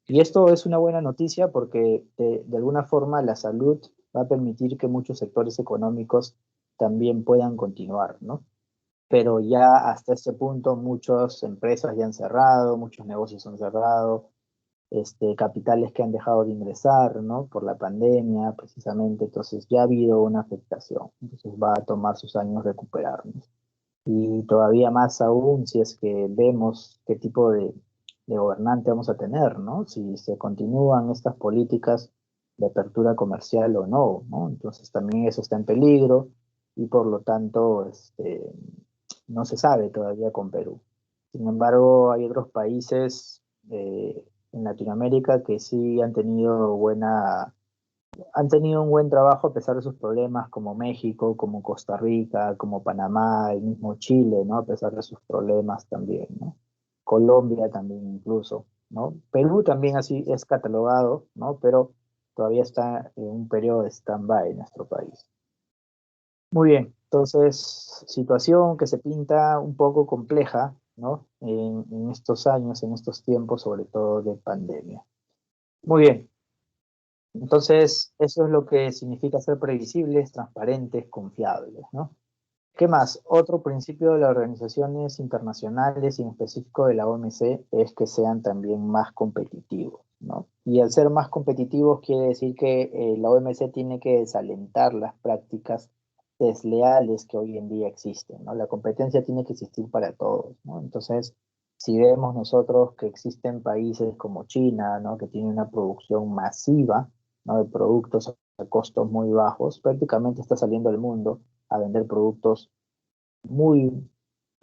y esto es una buena noticia porque de alguna forma la salud va a permitir que muchos sectores económicos también puedan continuar, ¿no? Pero ya hasta este punto muchas empresas ya han cerrado, muchos negocios han cerrado, capitales que han dejado de ingresar, ¿no? Por la pandemia, precisamente, entonces ya ha habido una afectación, entonces va a tomar sus años recuperarnos. Y todavía más aún si es que vemos qué tipo de gobernante vamos a tener, ¿no? Si se continúan estas políticas de apertura comercial o no, ¿no? Entonces también eso está en peligro y por lo tanto, no se sabe todavía con Perú. Sin embargo, hay otros países en Latinoamérica que sí han tenido un buen trabajo a pesar de sus problemas, como México, como Costa Rica, como Panamá, el mismo Chile, ¿no? A pesar de sus problemas también, ¿no? Colombia también incluso, ¿no? Perú también así es catalogado, ¿no? Pero todavía está en un periodo de stand-by en nuestro país. Muy bien, entonces, situación que se pinta un poco compleja, ¿no? En estos años, en estos tiempos, sobre todo de pandemia. Muy bien, Entonces, eso es lo que significa ser previsibles, transparentes, confiables, ¿no? ¿Qué más? Otro principio de las organizaciones internacionales y en específico de la OMC es que sean también más competitivos, ¿no? Y al ser más competitivos quiere decir que la OMC tiene que desalentar las prácticas desleales que hoy en día existen, ¿no? La competencia tiene que existir para todos, ¿no? Entonces, si vemos nosotros que existen países como China, ¿no? Que tiene una producción masiva, ¿no? De productos a costos muy bajos, prácticamente está saliendo al mundo a vender productos muy,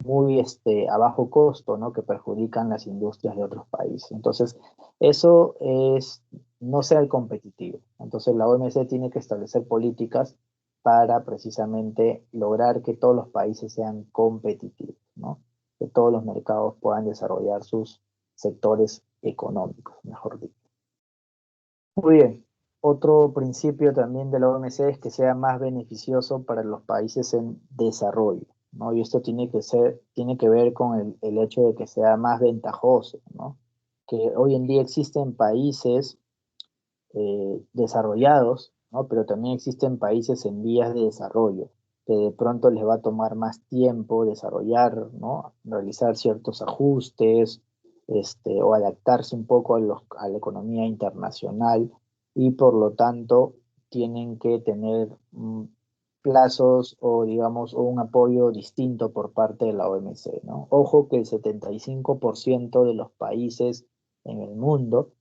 muy a bajo costo, ¿no? Que perjudican las industrias de otros países. Entonces, eso es no ser competitivo. Entonces, la OMC tiene que establecer políticas para precisamente lograr que todos los países sean competitivos, ¿no? Que todos los mercados puedan desarrollar sus sectores económicos, mejor dicho. Muy bien. Otro principio también de la OMC es que sea más beneficioso para los países en desarrollo, ¿no? Y esto tiene que ver con el hecho de que sea más ventajoso, ¿no? Que hoy en día existen países desarrollados, ¿no? Pero también existen países en vías de desarrollo, que de pronto les va a tomar más tiempo desarrollar, ¿no? Realizar ciertos ajustes, o adaptarse un poco a la economía internacional y por lo tanto tienen que tener plazos o digamos un apoyo distinto por parte de la OMC, ¿no? Ojo que el 75% de los países en el mundo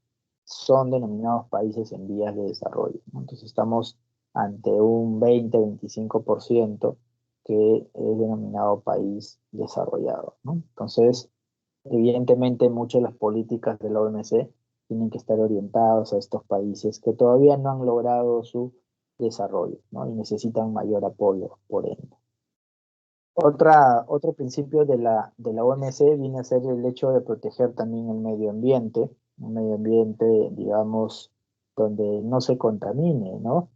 son denominados países en vías de desarrollo, ¿no? Entonces estamos ante un 20-25% que es denominado país desarrollado, ¿no? Entonces, evidentemente muchas de las políticas de la OMC tienen que estar orientadas a estos países que todavía no han logrado su desarrollo, ¿no? Y necesitan mayor apoyo, por ende. Otro principio de la OMC viene a ser el hecho de proteger también el medio ambiente, un medio ambiente, digamos, donde no se contamine, ¿no?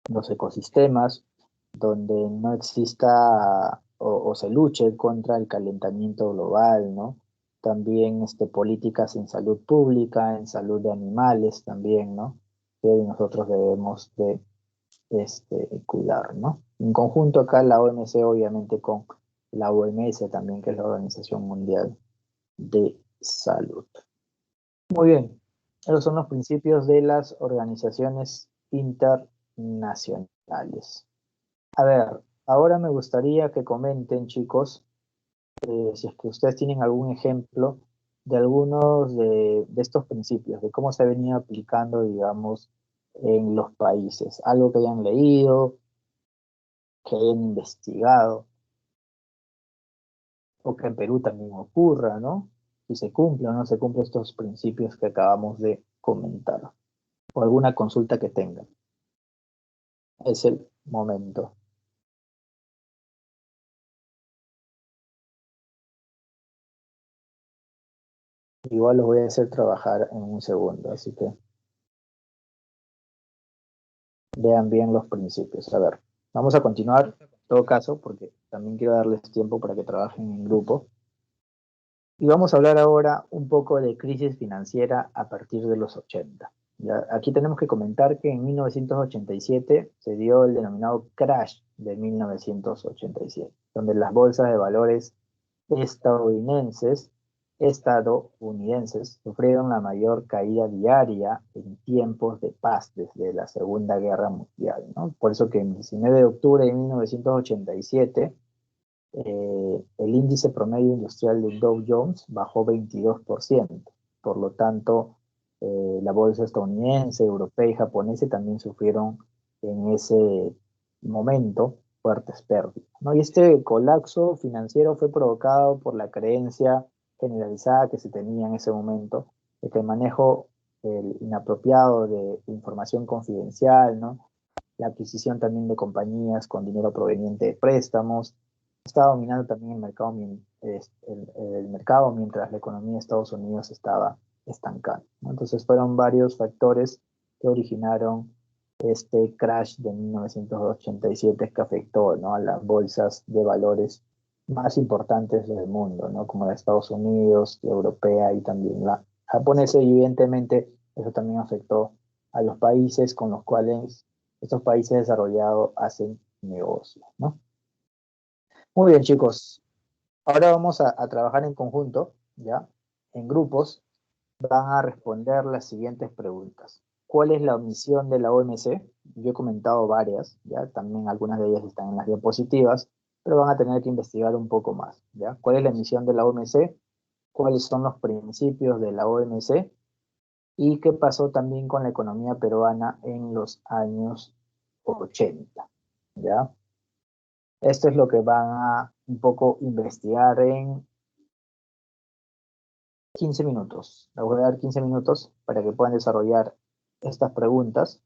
Los ecosistemas, donde no exista o se luche contra el calentamiento global, ¿no? También políticas en salud pública, en salud de animales también, ¿no? Que nosotros debemos de cuidar, ¿no? En conjunto acá la OMC obviamente con la OMS también, que es la Organización Mundial de Salud. Muy bien, esos son los principios de las organizaciones internacionales. A ver, ahora me gustaría que comenten, chicos, si es que ustedes tienen algún ejemplo de algunos de estos principios, de cómo se ha venido aplicando, digamos, en los países. Algo que hayan leído, que hayan investigado, o que en Perú también ocurra, ¿no? Si se cumple o no se cumplen estos principios que acabamos de comentar, o alguna consulta que tengan. Es el momento. Igual los voy a hacer trabajar en un segundo, así que vean bien los principios. A ver, vamos a continuar en todo caso, porque también quiero darles tiempo para que trabajen en grupo. Y vamos a hablar ahora un poco de crisis financiera a partir de los 80. Ya, aquí tenemos que comentar que en 1987 se dio el denominado crash de 1987, donde las bolsas de valores estadounidenses sufrieron la mayor caída diaria en tiempos de paz desde la Segunda Guerra Mundial, ¿no? Por eso que el 19 de octubre de 1987 el índice promedio industrial del Dow Jones bajó 22%. Por lo tanto, la bolsa estadounidense, europea y japonesa también sufrieron en ese momento fuertes pérdidas, ¿no? Y este colapso financiero fue provocado por la creencia generalizada que se tenía en ese momento de que el manejo inapropiado de información confidencial, ¿no? La adquisición también de compañías con dinero proveniente de préstamos, estaba dominando también el mercado mientras la economía de Estados Unidos estaba estancada, ¿no? Entonces fueron varios factores que originaron este crash de 1987 que afectó, ¿no? A las bolsas de valores más importantes del mundo, ¿no? Como la de Estados Unidos, la europea y también la japonesa. Y evidentemente eso también afectó a los países con los cuales estos países desarrollados hacen negocios, ¿no? Muy bien, chicos. Ahora vamos a trabajar en conjunto, ¿ya? En grupos. Van a responder las siguientes preguntas. ¿Cuál es la misión de la OMC? Yo he comentado varias, ¿ya? También algunas de ellas están en las diapositivas, pero van a tener que investigar un poco más, ¿ya? ¿Cuál es la misión de la OMC? ¿Cuáles son los principios de la OMC? ¿Y qué pasó también con la economía peruana en los años 80? ¿Ya? Esto es lo que van a un poco investigar en 15 minutos. Les voy a dar 15 minutos para que puedan desarrollar estas preguntas.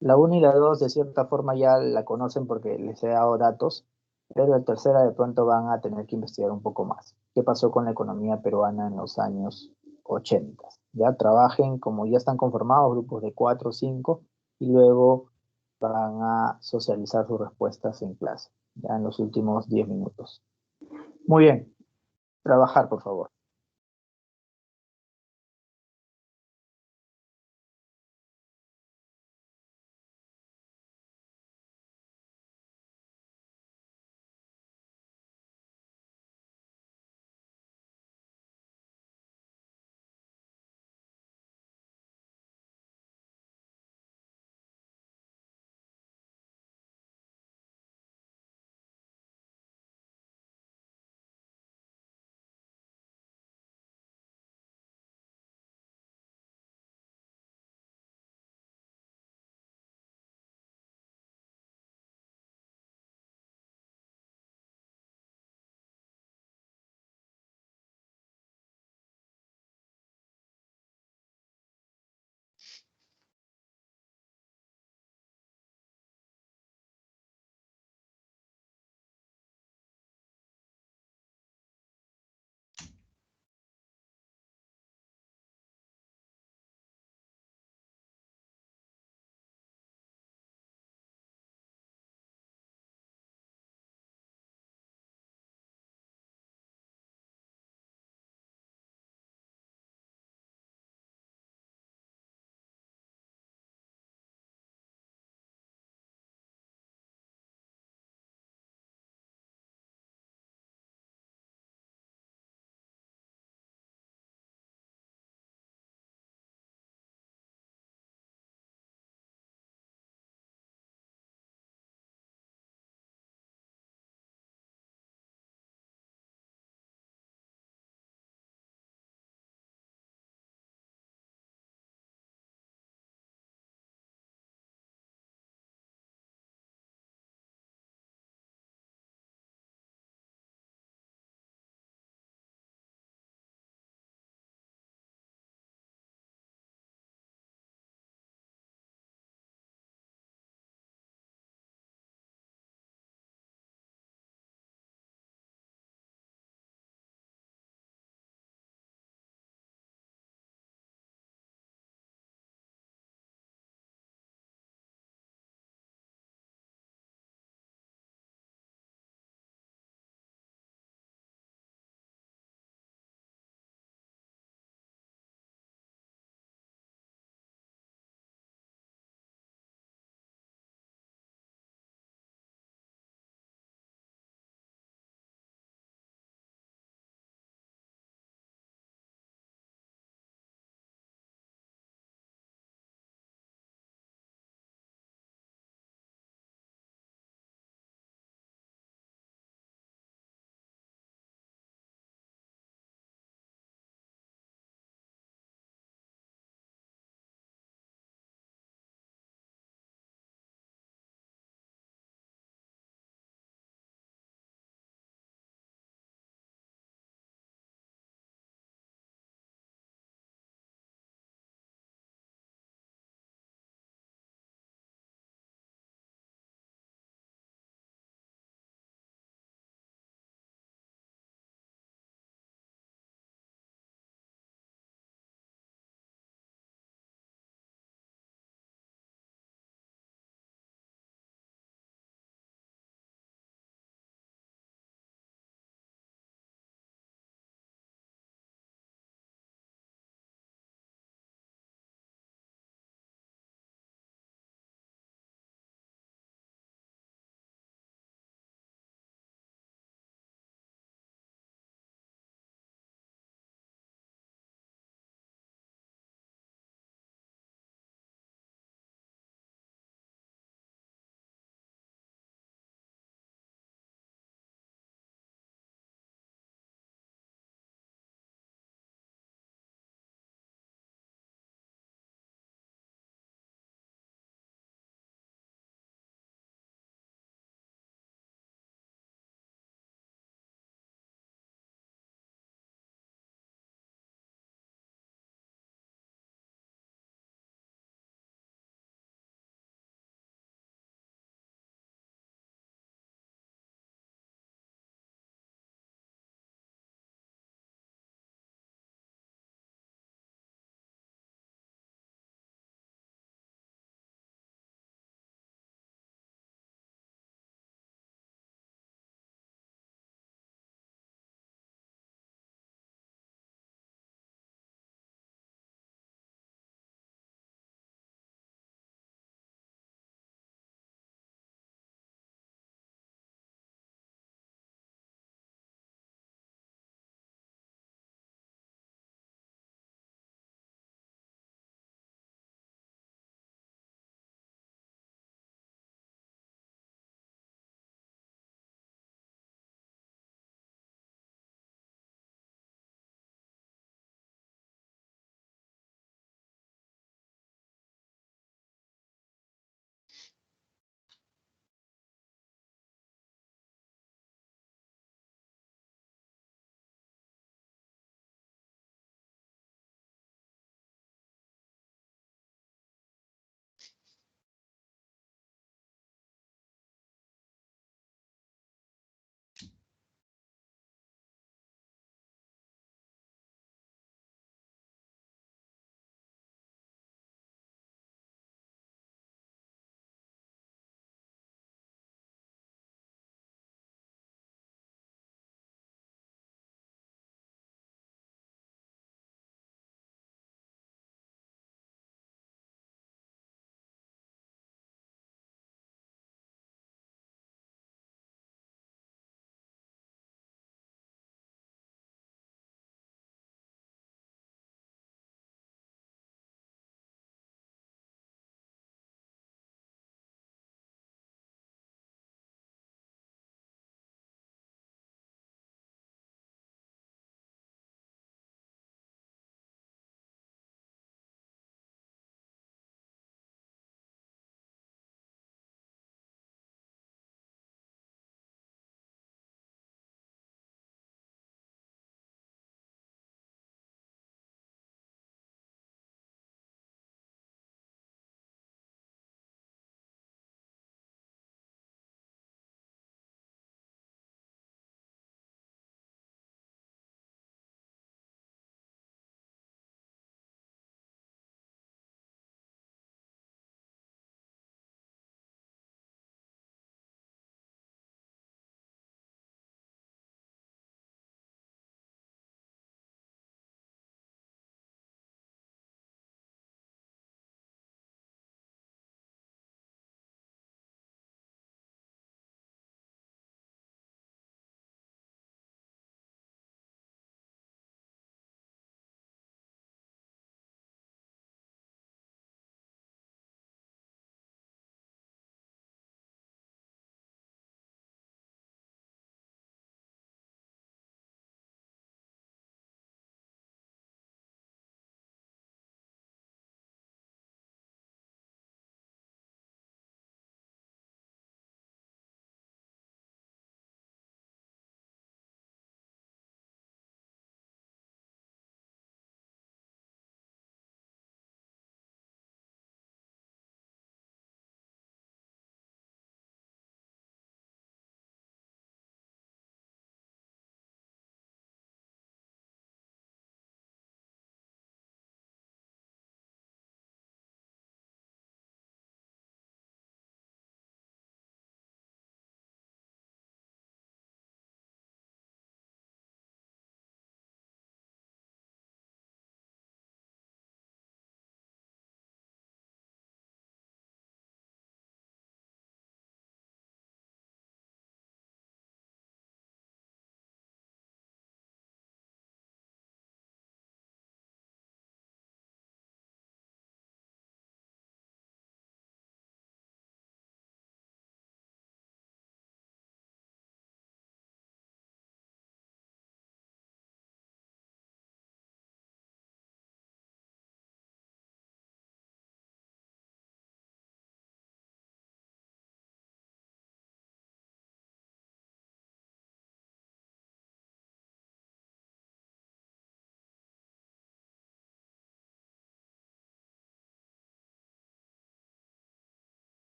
La 1 y la 2 de cierta forma ya la conocen porque les he dado datos, pero la tercera de pronto van a tener que investigar un poco más. ¿Qué pasó con la economía peruana en los años 80? Ya trabajen como ya están conformados, grupos de 4 o 5, y luego van a socializar sus respuestas en clase, ya en los últimos 10 minutos. Muy bien, trabajar por favor.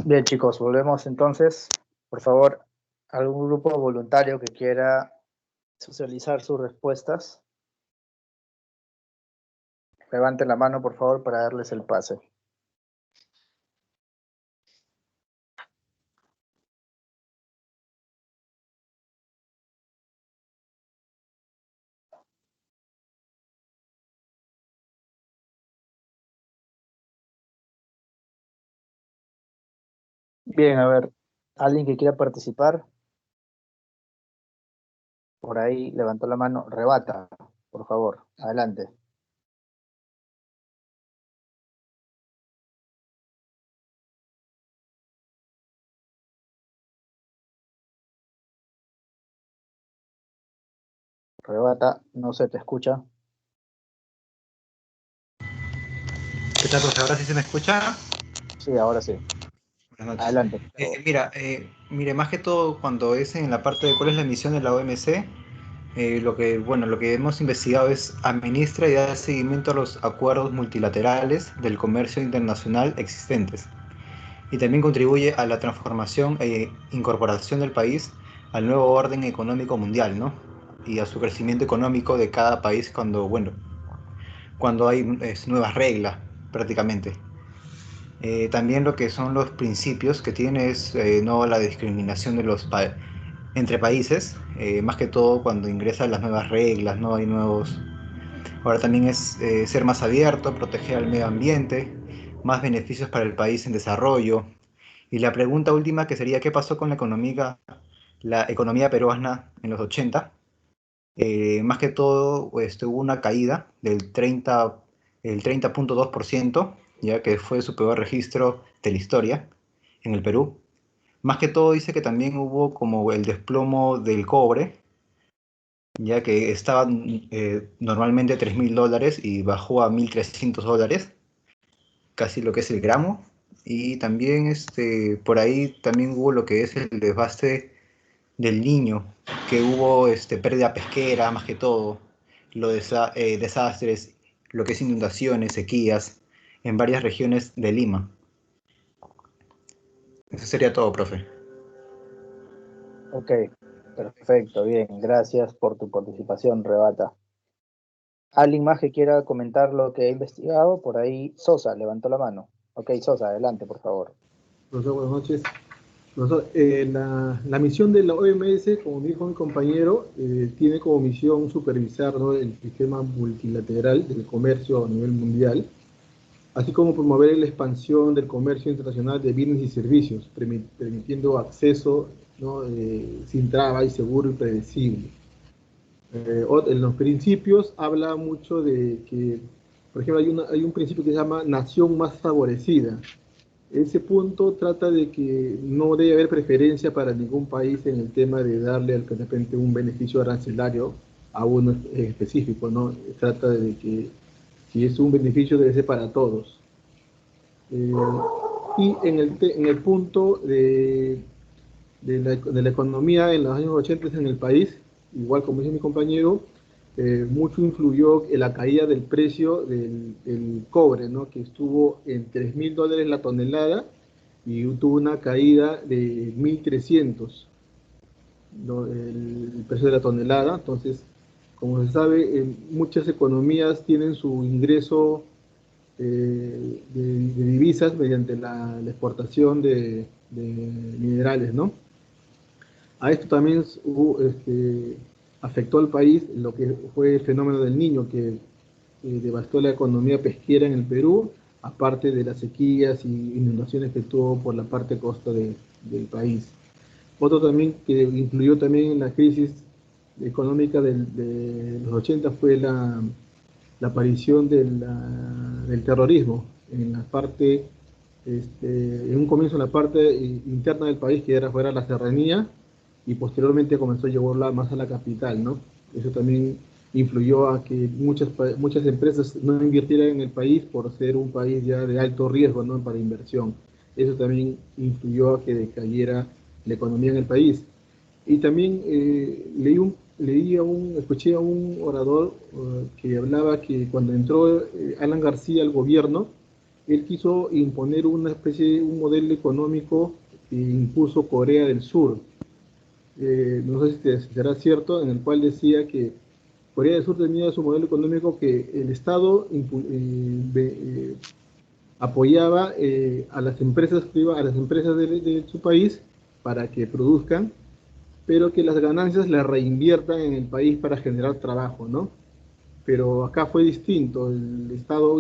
Bien, chicos, volvemos entonces. Por favor, algún grupo voluntario que quiera socializar sus respuestas, levanten la mano, por favor, para darles el pase. Bien, a ver, alguien que quiera participar, por ahí levantó la mano, rebata, por favor, adelante. Rebata, no se te escucha. ¿Qué tal, profe? ¿Ahora sí se me escucha? Sí, ahora sí. Buenas noches. Adelante, por favor. Mire, más que todo cuando es en la parte de cuál es la misión de la OMC, lo que hemos investigado es administra y da seguimiento a los acuerdos multilaterales del comercio internacional existentes y también contribuye a la transformación e incorporación del país al nuevo orden económico mundial, ¿no? Y a su crecimiento económico de cada país cuando hay nuevas reglas prácticamente. También lo que son los principios que tiene es no la discriminación de entre países, más que todo cuando ingresan las nuevas reglas, no hay nuevos. Ahora también es ser más abierto, proteger al medio ambiente, más beneficios para el país en desarrollo. Y la pregunta última que sería, ¿qué pasó con la economía peruana en los 80? Más que todo, hubo una caída el 30,2%, ya que fue su peor registro de la historia en el Perú. Más que todo dice que también hubo como el desplomo del cobre, ya que estaba normalmente $3.000 y bajó a $1.300, casi lo que es el gramo. Y también por ahí también hubo lo que es el desgaste del Niño, que hubo pérdida pesquera más que todo, desastres, lo que es inundaciones, sequías, en varias regiones de Lima. Eso sería todo, profe. Ok, perfecto, bien, gracias por tu participación, Rebata. ¿Alguien más que quiera comentar lo que ha investigado? Por ahí, Sosa levantó la mano. Ok, Sosa, adelante, por favor. Profesor, buenas noches. Profesor, la misión de la OMS, como dijo mi compañero, tiene como misión supervisar, ¿no?, el sistema multilateral del comercio a nivel mundial, así como promover la expansión del comercio internacional de bienes y servicios, permitiendo acceso, ¿no?, sin traba y seguro y predecible. En los principios habla mucho de que, por ejemplo, hay un principio que se llama nación más favorecida. Ese punto trata de que no debe haber preferencia para ningún país en el tema de darle de repente un beneficio arancelario a uno específico, ¿no? Trata de que si es un beneficio debe ser para todos. Y en el punto de la economía en los años 80 en el país, igual como dice mi compañero, mucho influyó en la caída del precio del cobre, ¿no?, que estuvo en $3.000 la tonelada y tuvo una caída de 1.300, ¿no?, el precio de la tonelada. Entonces, como se sabe, muchas economías tienen su ingreso de divisas mediante la exportación de minerales, ¿no? A esto también afectó al país lo que fue el fenómeno del Niño, que devastó la economía pesquera en el Perú, aparte de las sequías y inundaciones que tuvo por la parte costa del país. Otro también que influyó también en la crisis económica de los 80 fue la aparición del terrorismo en la parte, en un comienzo en la parte interna del país, que fuera la serranía, y posteriormente comenzó a llevarla más a la capital, ¿no? Eso también influyó a que muchas empresas no invirtieran en el país por ser un país ya de alto riesgo, ¿no?, para inversión. Eso también influyó a que decayera la economía en el país. Y también escuché a un orador que hablaba que cuando entró Alan García al gobierno, él quiso imponer una especie, un modelo económico que impuso Corea del Sur. No sé si será cierto, en el cual decía que Corea del Sur tenía su modelo económico que el Estado apoyaba a las empresas privadas, a las empresas de su país para que produzcan, pero que las ganancias las reinviertan en el país para generar trabajo, ¿no? Pero acá fue distinto, el Estado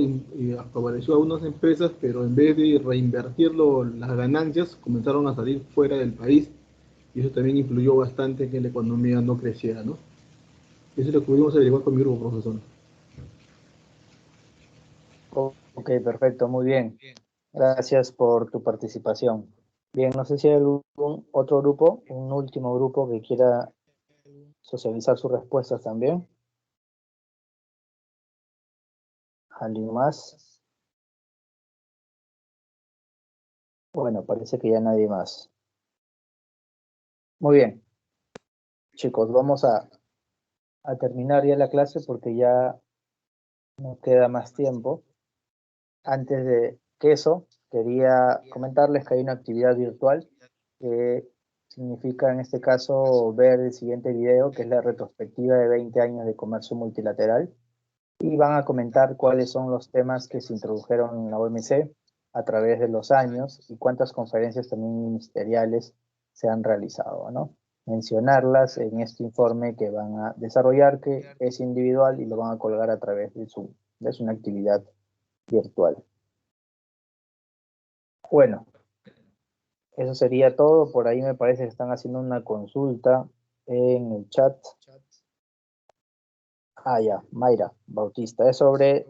favoreció a unas empresas, pero en vez de reinvertirlo, las ganancias comenzaron a salir fuera del país y eso también influyó bastante en que la economía no creciera, ¿no? Eso es lo que pudimos averiguar con mi grupo, profesor. Ok, perfecto, muy bien. Gracias por tu participación. Bien, no sé si hay algún otro grupo, un último grupo que quiera socializar sus respuestas también. ¿Alguien más? Bueno, parece que ya nadie más. Muy bien, chicos, vamos a terminar ya la clase porque ya no queda más tiempo. Antes de que eso, quería comentarles que hay una actividad virtual que significa en este caso ver el siguiente video, que es la retrospectiva de 20 años de comercio multilateral, y van a comentar cuáles son los temas que se introdujeron en la OMC a través de los años y cuántas conferencias también ministeriales se han realizado, ¿no? Mencionarlas en este informe que van a desarrollar, que es individual y lo van a colgar a través de Zoom. Es una actividad virtual. Bueno, eso sería todo. Por ahí me parece que están haciendo una consulta en el chat. Ah, ya, Mayra Bautista. Es sobre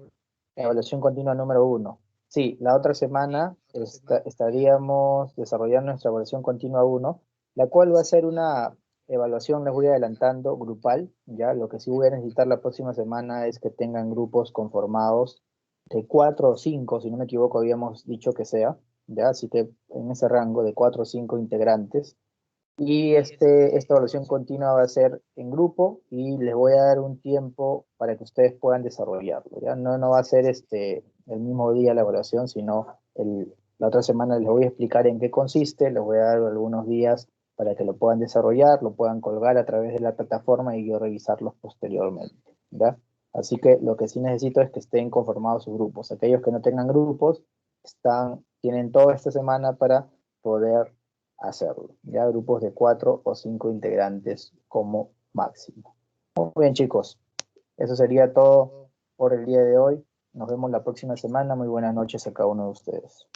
evaluación continua número 1. Sí, la otra semana estaríamos desarrollando nuestra evaluación continua 1, la cual va a ser una evaluación, les voy adelantando, grupal. Ya, lo que sí voy a necesitar la próxima semana es que tengan grupos conformados de 4 o 5, si no me equivoco, habíamos dicho que sea. Ya, así que en ese rango de 4 o 5 integrantes. Y esta evaluación continua va a ser en grupo y les voy a dar un tiempo para que ustedes puedan desarrollarlo. ¿Ya? No va a ser el mismo día la evaluación, sino la otra semana les voy a explicar en qué consiste, les voy a dar algunos días para que lo puedan desarrollar, lo puedan colgar a través de la plataforma y yo revisarlos posteriormente. ¿Ya? Así que lo que sí necesito es que estén conformados sus grupos. Aquellos que no tengan grupos tienen toda esta semana para poder hacerlo. Ya grupos de 4 o 5 integrantes como máximo. Muy bien, chicos. Eso sería todo por el día de hoy. Nos vemos la próxima semana. Muy buenas noches a cada uno de ustedes.